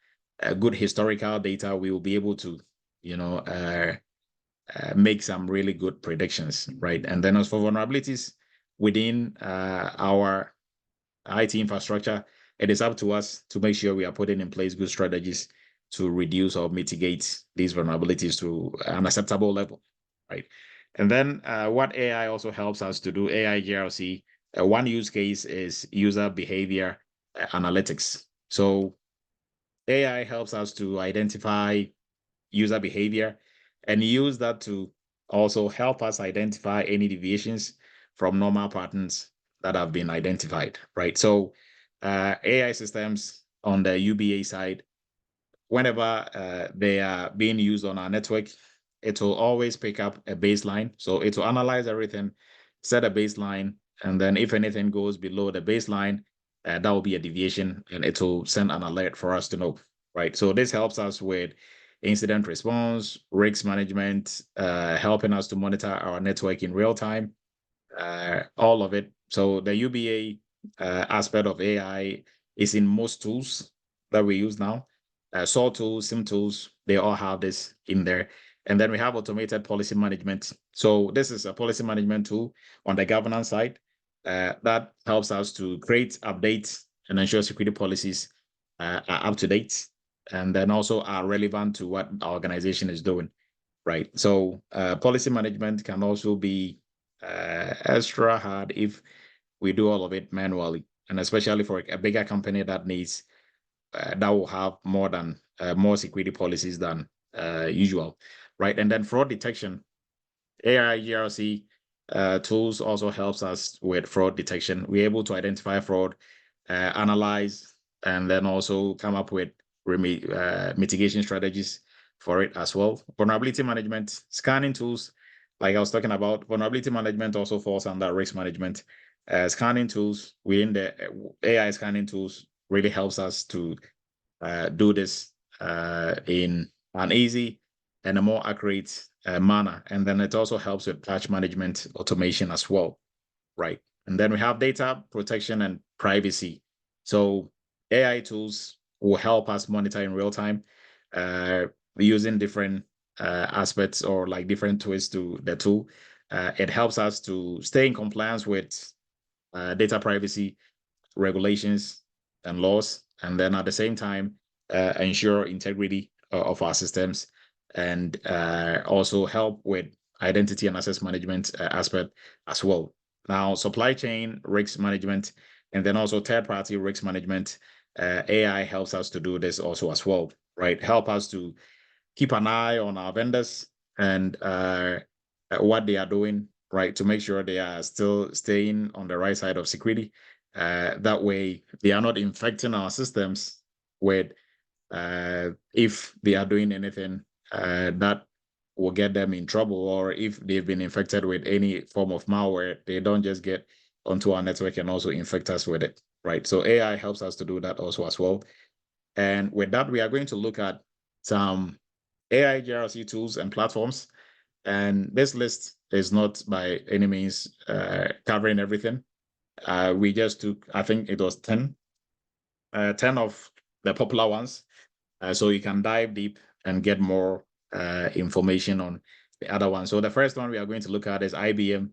S1: good historical data. We will be able to, make some really good predictions, right? And then as for vulnerabilities within our IT infrastructure, it is up to us to make sure we are putting in place good strategies to reduce or mitigate these vulnerabilities to an acceptable level, right? And then what AI also helps us to do, AI GRC, one use case is user behavior analytics. So AI helps us to identify user behavior and use that to also help us identify any deviations from normal patterns that have been identified, right? So AI systems on the UBA side, whenever they are being used on our network, it will always pick up a baseline. So it will analyze everything, set a baseline, and then if anything goes below the baseline, that will be a deviation, and it will send an alert for us to know, right? So this helps us with incident response, risk management, helping us to monitor our network in real time, all of it. So the UBA aspect of AI is in most tools that we use now. SOAR tools, SIM tools, they all have this in there. And then we have automated policy management. So this is a policy management tool on the governance side that helps us to create, update, and ensure security policies are up to date, and then also are relevant to what our organization is doing, right? So policy management can also be extra hard if we do all of it manually, and especially for a bigger company that needs that will have more security policies than usual, right? And then fraud detection, AI GRC tools also helps us with fraud detection. We're able to identify fraud, analyze, and then also come up with mitigation strategies for it as well. Vulnerability management, scanning tools, like I was talking about, vulnerability management also falls under risk management. Scanning tools within the AI scanning tools really helps us to do this in an easy and a more accurate manner. And then it also helps with patch management automation as well, right? And then we have data protection and privacy. So AI tools will help us monitor in real time using different aspects or like different twists to the tool. It helps us to stay in compliance with data privacy regulations and laws, and then at the same time ensure integrity of our systems, and also help with identity and access management aspect as well. Now, supply chain risk management, and then also third-party risk management, AI helps us to do this also as well, right? Help us to keep an eye on our vendors and what they are doing, right, to make sure they are still staying on the right side of security. That way, they are not infecting our systems with if they are doing anything that will get them in trouble, or if they've been infected with any form of malware, they don't just get onto our network and also infect us with it, right? So AI helps us to do that also as well. And with that, we are going to look at some AI GRC tools and platforms. And this list is not by any means covering everything. We just took, I think it was 10 of the popular ones. So you can dive deep and get more information on the other one. So the first one we are going to look at is IBM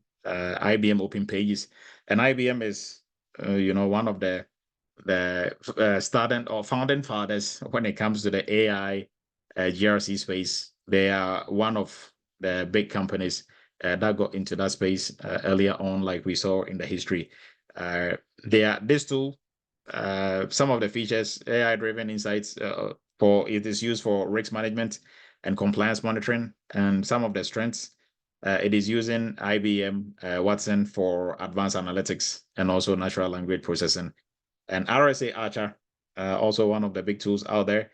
S1: Open Pages. And IBM is, one of the starting or founding fathers when it comes to the AI GRC space. They are one of the big companies that got into that space earlier on, like we saw in the history. This tool, some of the features, AI-driven insights, it is used for risk management and compliance monitoring, and some of the strengths. It is using IBM Watson for advanced analytics and also natural language processing. And RSA Archer, also one of the big tools out there.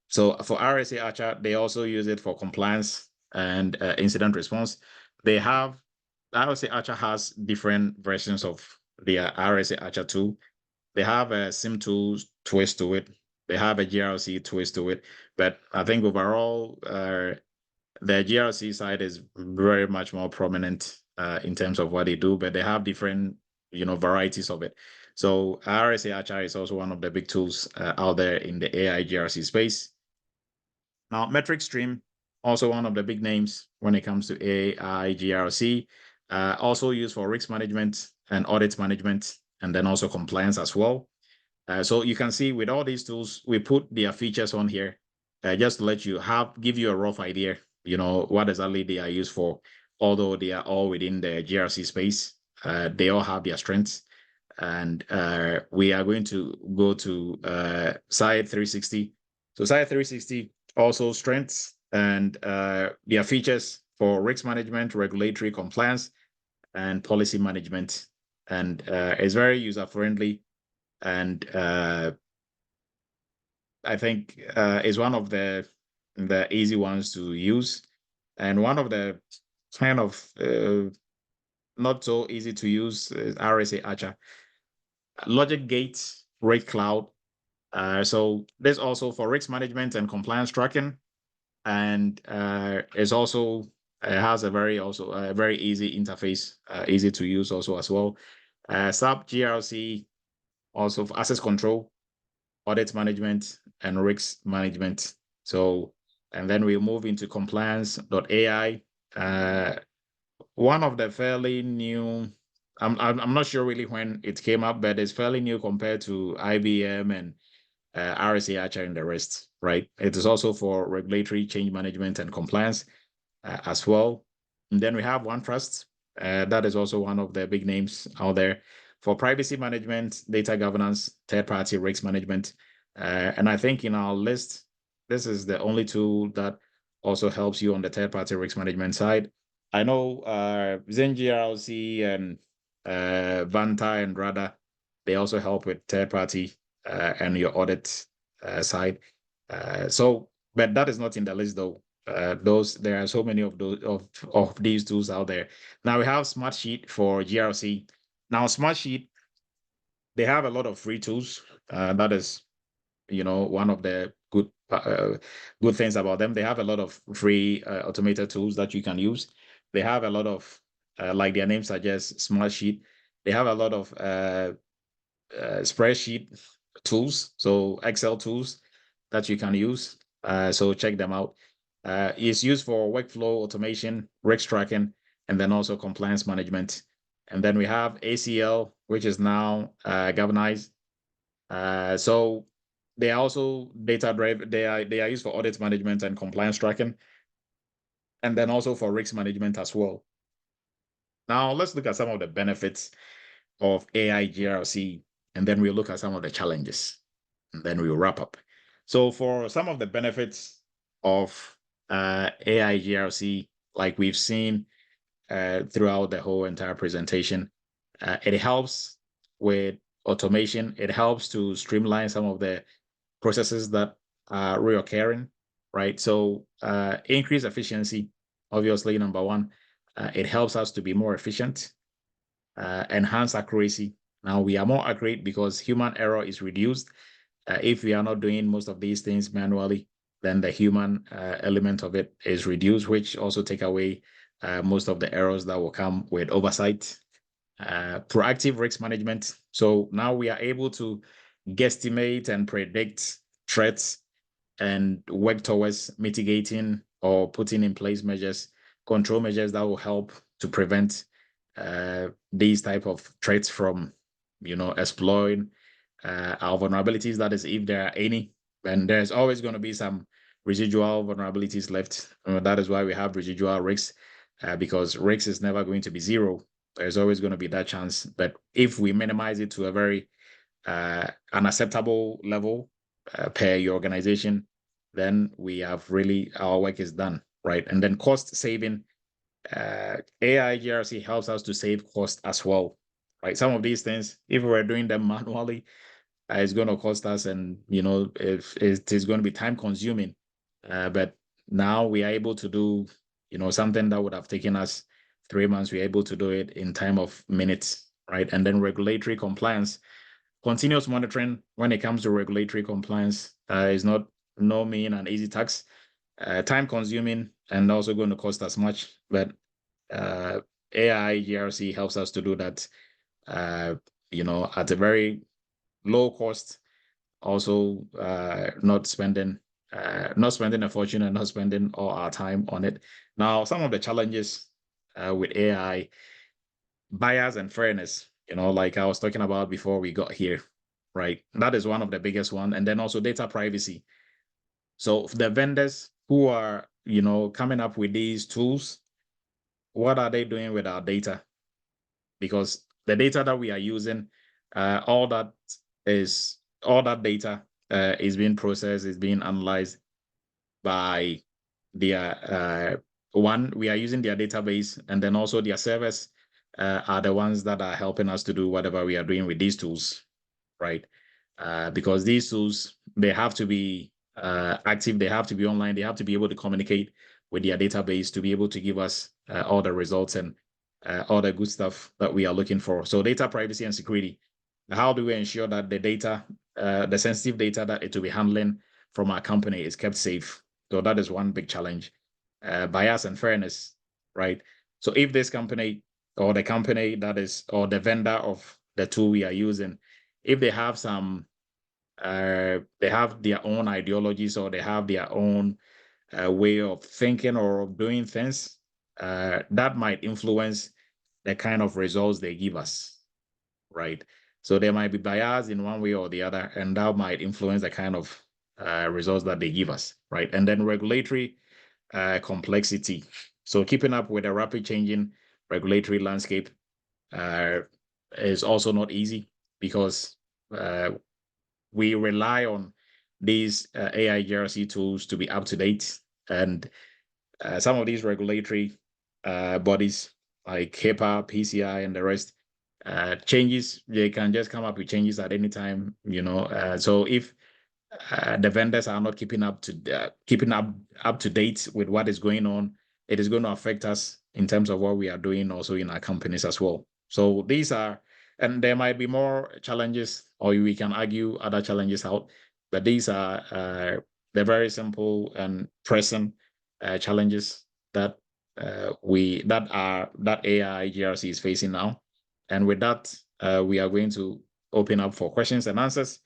S1: So for RSA Archer, they also use it for compliance and incident response. RSA Archer has different versions of the RSA Archer tool. They have a SIM tool twist to it. They have a GRC twist to it. But I think overall, the GRC side is very much more prominent in terms of what they do, but they have different, varieties of it. So RSA Archer is also one of the big tools out there in the AI GRC space. Now, Metric Stream, also one of the big names when it comes to AI GRC, also used for risk management and audit management, and then also compliance as well. So you can see with all these tools, we put their features on here just to let you give you a rough idea, what exactly they are used for. Although they are all within the GRC space, they all have their strengths. And we are going to go to Site 360. So Site 360 also strengths and their features for risk management, regulatory compliance, and policy management. And it's very user-friendly. And I think is one of the easy ones to use, and one of the kind of not so easy to use is RSA Archer. Logic Gate, Rate Cloud. So this also for risk management and compliance tracking, and is also has a very easy interface, easy to use also as well. SAP GRC also for access control, audit management, and risk management. So, and then we move into compliance.ai. One of the fairly new, I'm not sure really when it came up, but it's fairly new compared to IBM and RSA Archer and the rest, right? It is also for regulatory change management and compliance as well. And then we have OneTrust. That is also one of the big names out there for privacy management, data governance, third-party risk management. And I think in our list, this is the only tool that also helps you on the third-party risk management side. I know ZenGRC and Vanta and Rada, they also help with third-party and your audit side. But that is not in the list though. There are so many of these tools out there. Now we have Smartsheet for GRC. Now Smartsheet, they have a lot of free tools. That is, one of the good things about them. They have a lot of free automated tools that you can use. They have a lot of, like their name suggests, Smartsheet. They have a lot of spreadsheet tools, so Excel tools that you can use. So check them out. It's used for workflow automation, risk tracking, and then also compliance management. And then we have ACL, which is now governized. So they are also data-driven. They are used for audit management and compliance tracking, and then also for risk management as well. Now let's look at some of the benefits of AI GRC, and then we'll look at some of the challenges, and then we'll wrap up. So for some of the benefits of AI GRC, like we've seen throughout the whole entire presentation, it helps with automation. It helps to streamline some of the processes that are reoccurring, right? So increase efficiency, obviously, number one. It helps us to be more efficient, enhance accuracy. Now we are more accurate because human error is reduced. If we are not doing most of these things manually, then the human element of it is reduced, which also take away most of the errors that will come with oversight. Proactive risk management. So now we are able to guesstimate and predict threats and work towards mitigating or putting in place measures, control measures that will help to prevent these type of threats from, exploiting our vulnerabilities. That is, if there are any, and there's always going to be some residual vulnerabilities left. That is why we have residual risks, because risk is never going to be zero. There's always going to be that chance. But if we minimize it to a very unacceptable level per your organization, then we have really, our work is done, right? And then cost saving, AI GRC helps us to save cost as well, right? Some of these things, if we're doing them manually, it's going to cost us, and if it is going to be time consuming. But now we are able to do, something that would have taken us 3 months. We're able to do it in time of minutes, right? And then regulatory compliance, continuous monitoring when it comes to regulatory compliance is no mean and easy task, time consuming, and also going to cost us much. But AI GRC helps us to do that, at a very low cost, also not spending a fortune and not spending all our time on it. Now, some of the challenges with AI, bias and fairness, like I was talking about before we got here, right? That is one of the biggest one. And then also data privacy. So the vendors who are, coming up with these tools, what are they doing with our data? Because the data that we are using, all that data is being processed, is being analyzed by their one, we are using their database, and then also their servers are the ones that are helping us to do whatever we are doing with these tools, right? Because these tools, they have to be active, they have to be online, they have to be able to communicate with their database to be able to give us all the results and all the good stuff that we are looking for. So data privacy and security. How do we ensure that the data, the sensitive data that it will be handling from our company is kept safe? So that is one big challenge. Bias and fairness, right? So if this company or the company that is, or the vendor of the tool we are using, if they have some, they have their own ideologies, or they have their own way of thinking or of doing things, that might influence the kind of results they give us, right? So there might be bias in one way or the other, and that might influence the kind of results that they give us, right? And then regulatory complexity. So keeping up with a rapid changing regulatory landscape is also not easy, because we rely on these AI GRC tools to be up to date, and some of these regulatory bodies like HIPAA, PCI, and the rest, changes, they can just come up with changes at any time, so if the vendors are not keeping up to date with what is going on, it is going to affect us in terms of what we are doing also in our companies as well. So these are, and there might be more challenges, or we can argue other challenges out, but these are the very simple and pressing challenges that that AI GRC is facing now. And with that, we are going to open up for questions and answers.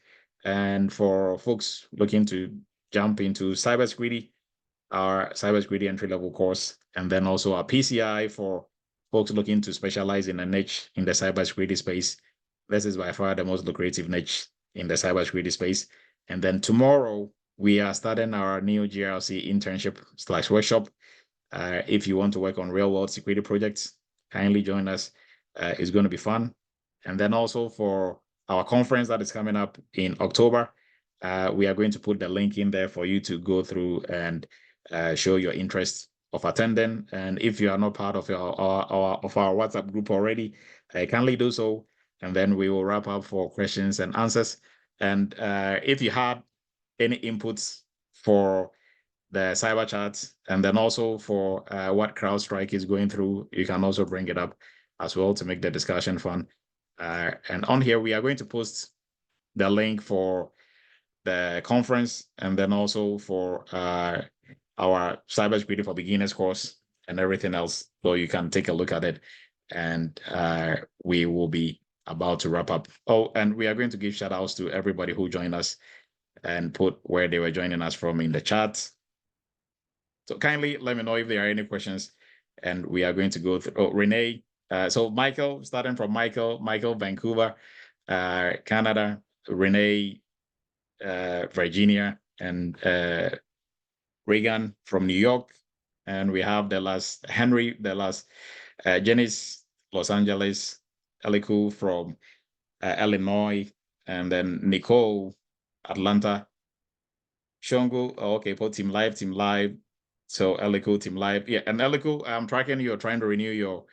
S1: And for folks looking to jump into cybersecurity, our cybersecurity entry-level course, and then also our PCI for folks looking to specialize in a niche in the cybersecurity space. This is by far the most lucrative niche in the cybersecurity space. And then tomorrow, we are starting our new GRC internship/workshop. If you want to work on real-world security projects, kindly join us. It's going to be fun. And then also for our conference that is coming up in October, we are going to put the link in there for you to go through and show your interest of attending. And if you are not part of our WhatsApp group already, kindly do so. And then we will wrap up for questions and answers. And if you had any inputs for the cyber chat, and then also for what CrowdStrike is going through, you can also bring it up as well to make the discussion fun. And on here, we are going to post the link for the conference, and then also for our Cybersecurity for Beginners course and everything else. So you can take a look at it, and we will be about to wrap up. Oh, and we are going to give shout outs to everybody who joined us and put where they were joining us from in the chat. So kindly let me know if there are any questions, and we are going to go through. Oh, Renee. So Michael, starting from Michael, Vancouver, Canada, Renee, Virginia, and Reagan from New York. And we have the last Henry, the last Janice, Los Angeles, Eliku from Illinois, and then Nicole, Atlanta, Shongo. Oh, okay, put Team Live. So Eliku, Team Live. Yeah, and Eliku, I'm tracking you're trying to renew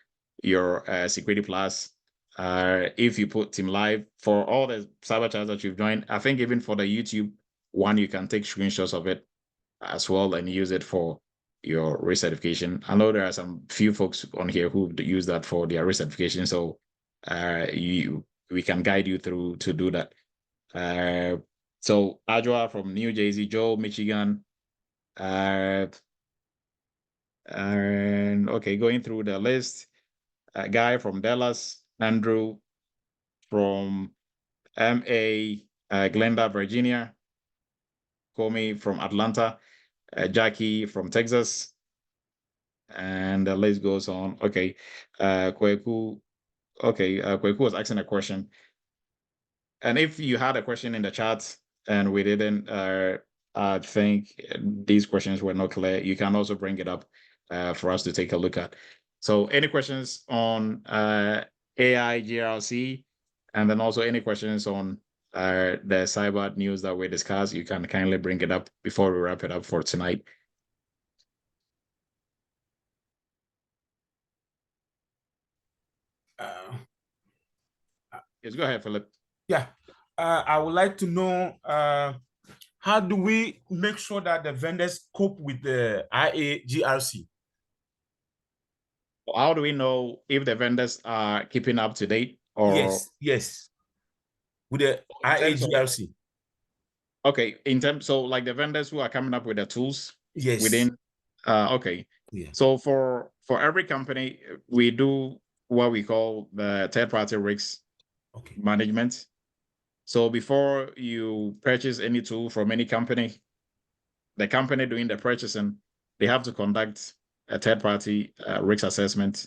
S1: your Security Plus. If you put Team Live for all the cyber chats that you've joined, I think even for the YouTube one, you can take screenshots of it as well and use it for your recertification. I know there are some few folks on here who use that for their recertification, so we can guide you through to do that. So Adjoa from New Jersey, Joe, Michigan, and okay, going through the list, Guy from Dallas, Andrew from MA, Glenda, Virginia, Comey from Atlanta, Jackie from Texas, and the list goes on. Okay, Kweku. Okay, Kweku was asking a question, and if you had a question in the chat and we didn't, I think these questions were not clear, you can also bring it up for us to take a look at. So, any questions on AI GRC, and then also any questions on the cyber news that we discussed, you can kindly bring it up before we wrap it up for tonight. Yes, go ahead, Philip.
S8: Yeah, I would like to know how do we make sure that the vendors cope with the IA GRC?
S1: How do we know if the vendors are keeping up to date or
S8: yes, with the IA GRC?
S1: Okay, in terms, so like the vendors who are coming up with the tools within, okay.
S8: Yeah.
S1: So for every company, we do what we call the third-party risks management. So before you purchase any tool from any company, the company doing the purchasing, they have to conduct a third-party risk assessment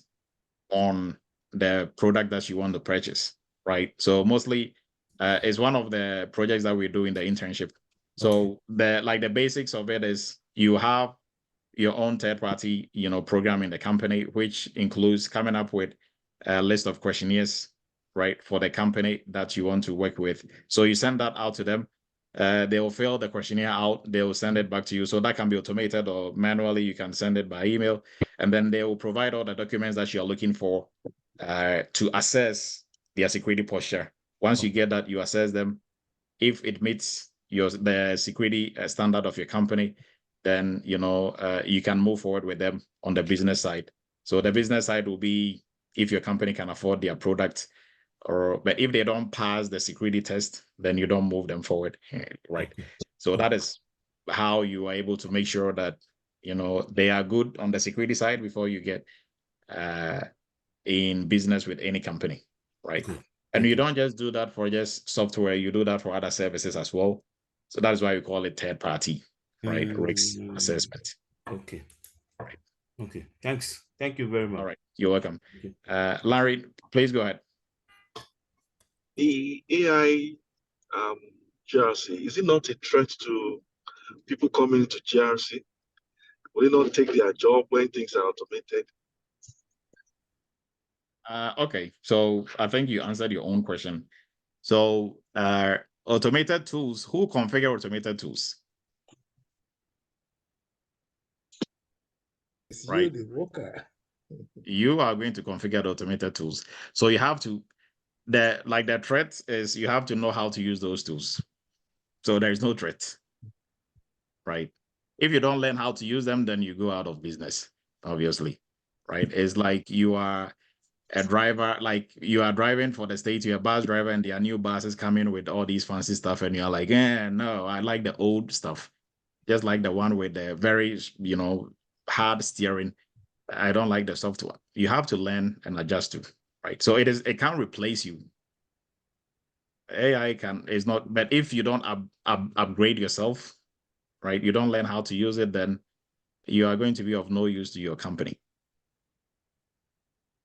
S1: on the product that you want to purchase, right? So mostly it's one of the projects that we do in the internship. So the basics of it is you have your own third-party, program in the company, which includes coming up with a list of questionnaires, right, for the company that you want to work with. So you send that out to them. They will fill the questionnaire out. They will send it back to you. So that can be automated or manually. You can send it by email, and then they will provide all the documents that you are looking for to assess their security posture. Once you get that, you assess them. If it meets the security standard of your company, then you can move forward with them on the business side. So the business side will be if your company can afford their product, but if they don't pass the security test, then you don't move them forward, right? So that is how you are able to make sure that they are good on the security side before you get in business with any company, right? And you don't just do that for just software, you do that for other services as well. So that is why we call it third party, right? Risk assessment.
S8: Okay. Thanks. Thank you very much.
S1: All right. You're welcome. Larry, please go ahead.
S9: The AI GRC, is it not a threat to people coming into GRC? Will it not take their job when things are automated?
S1: Okay, so I think you answered your own question. So automated tools, who configure automated tools?
S10: It's
S1: right?
S10: you, the worker.
S1: You are going to configure the automated tools. So you have to, the threat is you have to know how to use those tools. So there's no threat, right? If you don't learn how to use them, then you go out of business, obviously, right? It's like you are a driver, like you are driving for the state, you're a bus driver, and there are new buses coming with all these fancy stuff, and you're like, no, I like the old stuff, just like the one with the very, hard steering. I don't like the software. You have to learn and adjust to, right? So it can't replace you. AI is not, but if you don't upgrade yourself, right, you don't learn how to use it, then you are going to be of no use to your company.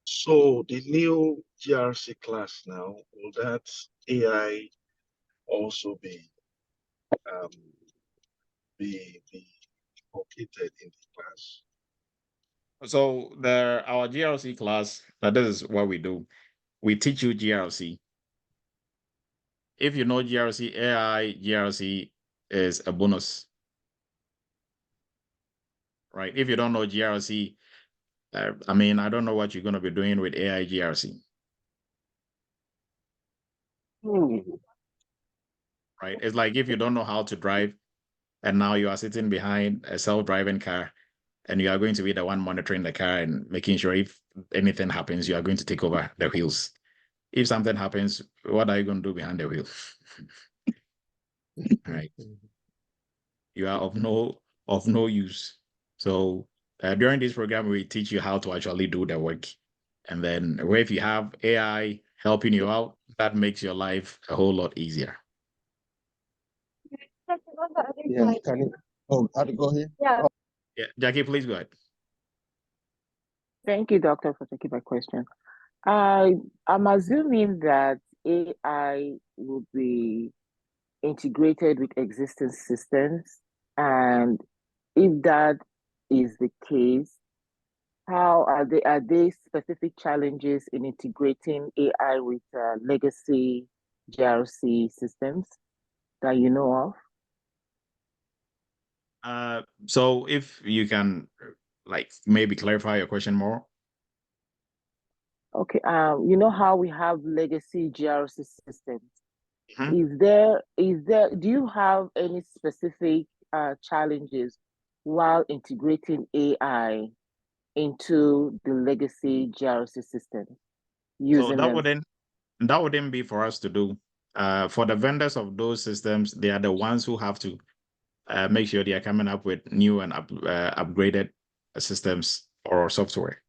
S9: So the new GRC class now, will that AI also be completed in the class?
S1: So our GRC class, this is what we do. We teach you GRC. If you know GRC, AI GRC is a bonus, right? If you don't know GRC, I don't know what you're going to be doing with AI GRC. Right? It's like if you don't know how to drive, and now you are sitting behind a self-driving car, and you are going to be the one monitoring the car and making sure if anything happens, you are going to take over the wheels. If something happens, what are you going to do behind the wheel? Right? You are of no use. So during this program, we teach you how to actually do the work. And then if you have AI helping you out, that makes your life a whole lot easier.
S2: Yeah, how to go here?
S3: Yeah.
S1: Yeah, Jackie, please go ahead.
S10: Thank you, Doctor, for taking my question. I'm assuming that AI will be integrated with existing systems, and if that is the case, how are there specific challenges in integrating AI with legacy GRC systems that you know of?
S1: So if you can maybe clarify your question more.
S10: Okay, you know how we have legacy GRC systems.
S1: Mm-hmm.
S10: Do you have any specific challenges while integrating AI into the legacy GRC system?
S1: So that wouldn't be for us to do. For the vendors of those systems, they are the ones who have to make sure they are coming up with new and upgraded systems or software.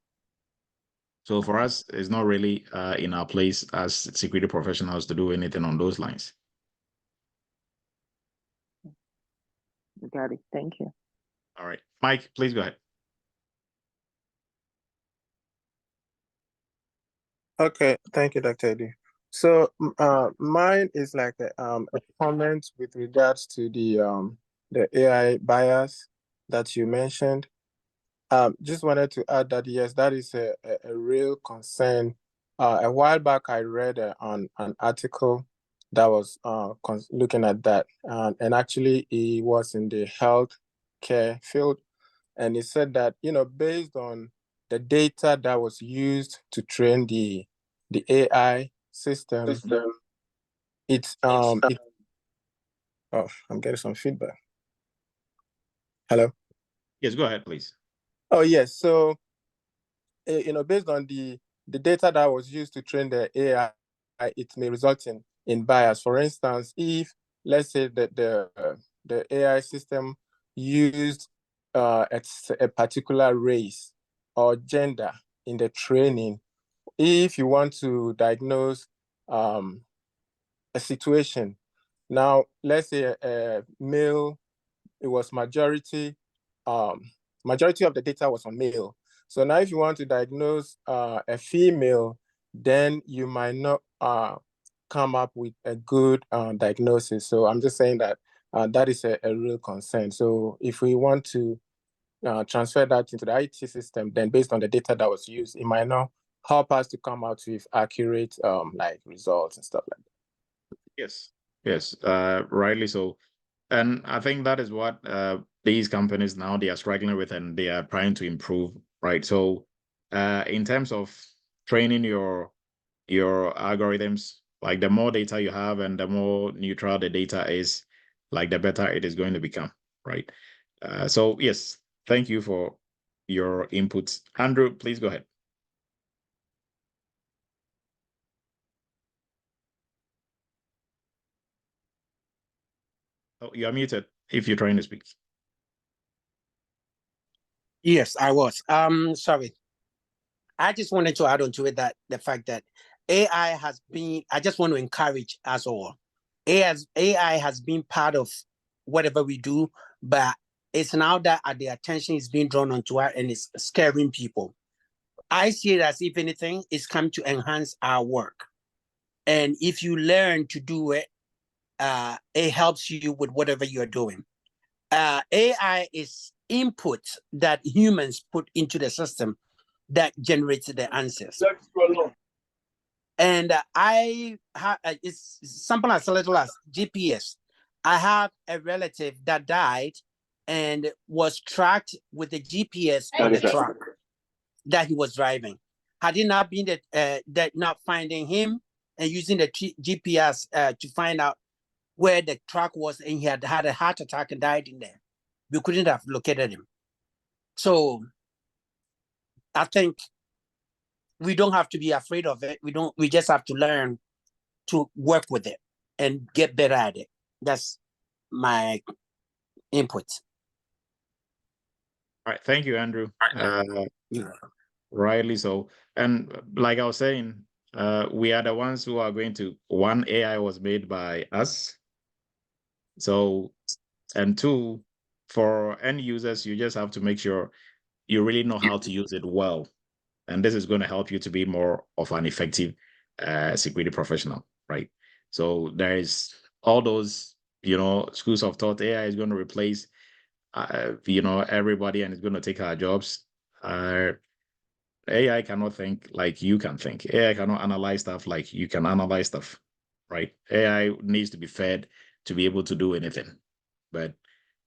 S1: So for us, it's not really in our place as security professionals to do anything on those lines.
S10: Got it. Thank you.
S1: All right. Mike, please go ahead.
S7: Okay, thank you, Dr. Edu. So mine is like a comment with regards to the AI bias that you mentioned. Just wanted to add that yes, that is a real concern. A while back, I read on an article that was looking at that, and actually it was in the healthcare field, and it said that based on the data that was used to train the AI system, oh, I'm getting some feedback. Hello.
S1: Yes, go ahead, please.
S7: Oh yes, so based on the data that was used to train the AI, it may result in bias. For instance, if let's say that the AI system used a particular race or gender in the training, if you want to diagnose a situation, now let's say a male, it was majority of the data was on male. So now if you want to diagnose a female, then you might not come up with a good diagnosis. So I'm just saying that that is a real concern. So if we want to transfer that into the IT system, then based on the data that was used, it might not help us to come out with accurate results and stuff like that.
S1: Yes, rightly so. And I think that is what these companies now they are struggling with, and they are trying to improve, right? So in terms of training your algorithms, like the more data you have and the more neutral the data is, like the better it is going to become, right? So yes, thank you for your input. Andrew, please go ahead. Oh, you are muted if you're trying to speak.
S11: Yes, I was. Sorry. I just wanted to add on to it that the fact that AI has been, I just want to encourage us all. AI has been part of whatever we do, but it's now that the attention is being drawn onto it and it's scaring people. I see it as, if anything, it's come to enhance our work. And if you learn to do it, it helps you with whatever you're doing. AI is input that humans put into the system that generates the answers. And I have it's something as little as GPS. I have a relative that died and was tracked with the GPS on the truck that he was driving. Had it not been that not finding him and using the GPS to find out where the truck was, and he had had a heart attack and died in there, we couldn't have located him. So I think we don't have to be afraid of it. We just have to learn to work with it and get better at it. That's my input.
S1: All right, thank you, Andrew.
S11: Yeah.
S1: Rightly so. And like I was saying, we are the ones who are going to, one, AI was made by us. So, and two, for end users, you just have to make sure you really know how to use it well. And this is going to help you to be more of an effective security professional, right? So there is all those, schools of thought. AI is going to replace, everybody, and it's going to take our jobs. AI cannot think like you can think. AI cannot analyze stuff like you can analyze stuff, right? AI needs to be fed to be able to do anything. But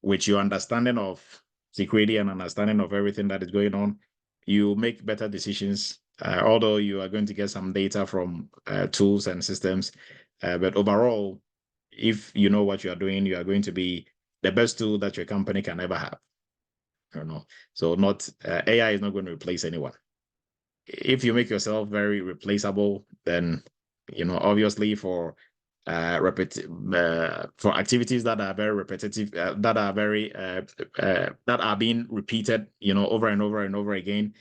S1: with your understanding of security and understanding of everything that is going on, you make better decisions, although you are going to get some data from tools and systems. But overall, if you know what you are doing, you are going to be the best tool that your company can ever have. So not AI is not going to replace anyone. If you make yourself very replaceable, then obviously for activities that are very repetitive, that are very that are being repeated, over and over and over again,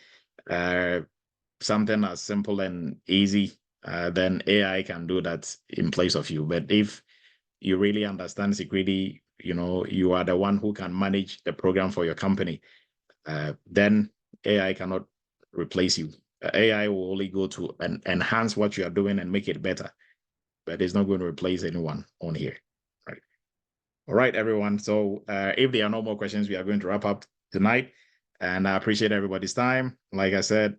S1: something as simple and easy, then AI can do that in place of you. But if you really understand security, you are the one who can manage the program for your company, then AI cannot replace you. AI will only go to enhance what you are doing and make it better, but it's not going to replace anyone on here, right? All right, everyone. So if there are no more questions, we are going to wrap up tonight. And I appreciate everybody's time. Like I said,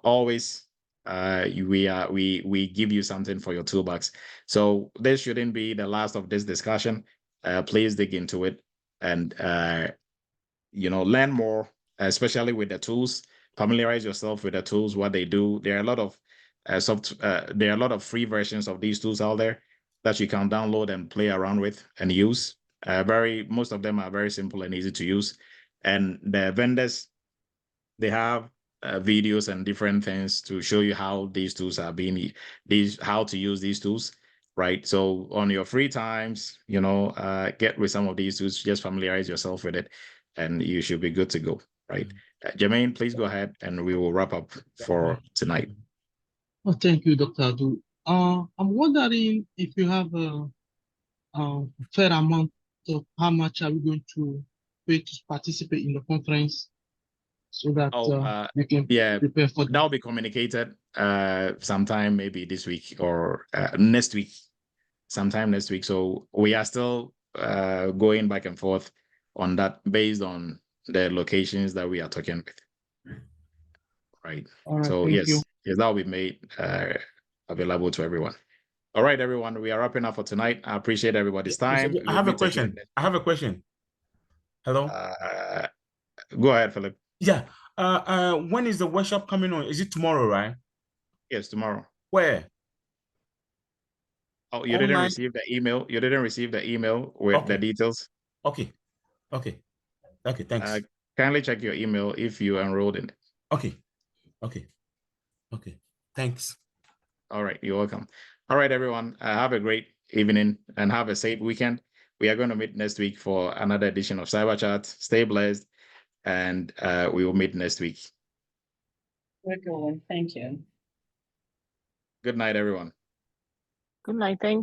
S1: always we give you something for your toolbox. So this shouldn't be the last of this discussion. Please dig into it and learn more, especially with the tools. Familiarize yourself with the tools, what they do. There are a lot of there are a lot of free versions of these tools out there that you can download and play around with and use. Most of them are very simple and easy to use. And the vendors, they have videos and different things to show you how these tools are being how to use these tools, right? So on your free times, get with some of these tools, just familiarize yourself with it, and you should be good to go, right? Jermaine, please go ahead and we will wrap up for tonight.
S12: Oh, thank you, Dr. Adu. I'm wondering if you have a fair amount of how much are we going to pay to participate in the conference, so that we can prepare for that.
S1: That'll be communicated sometime maybe this week or next week, sometime next week. So we are still going back and forth on that based on the locations that we are talking with. Right.
S12: All right,
S1: So
S12: yes,
S1: that will be made available to everyone. All right, everyone. We are wrapping up for tonight. I appreciate everybody's time.
S8: I have a question. Hello.
S1: Go ahead, Philip.
S8: Yeah. When is the workshop coming on? Is it tomorrow, right?
S1: Yes, tomorrow.
S8: Where?
S1: Oh, you didn't receive the email. You didn't receive the email with the details.
S8: Okay. Thanks.
S1: Kindly check your email if you enrolled in it.
S8: Okay. Thanks.
S1: All right. You're welcome. All right, everyone. Have a great evening and have a safe weekend. We are going to meet next week for another edition of Cyber Chat. Stay blessed, and we will meet next week.
S3: We're going. Thank you.
S1: Good night, everyone.
S10: Good night. Thank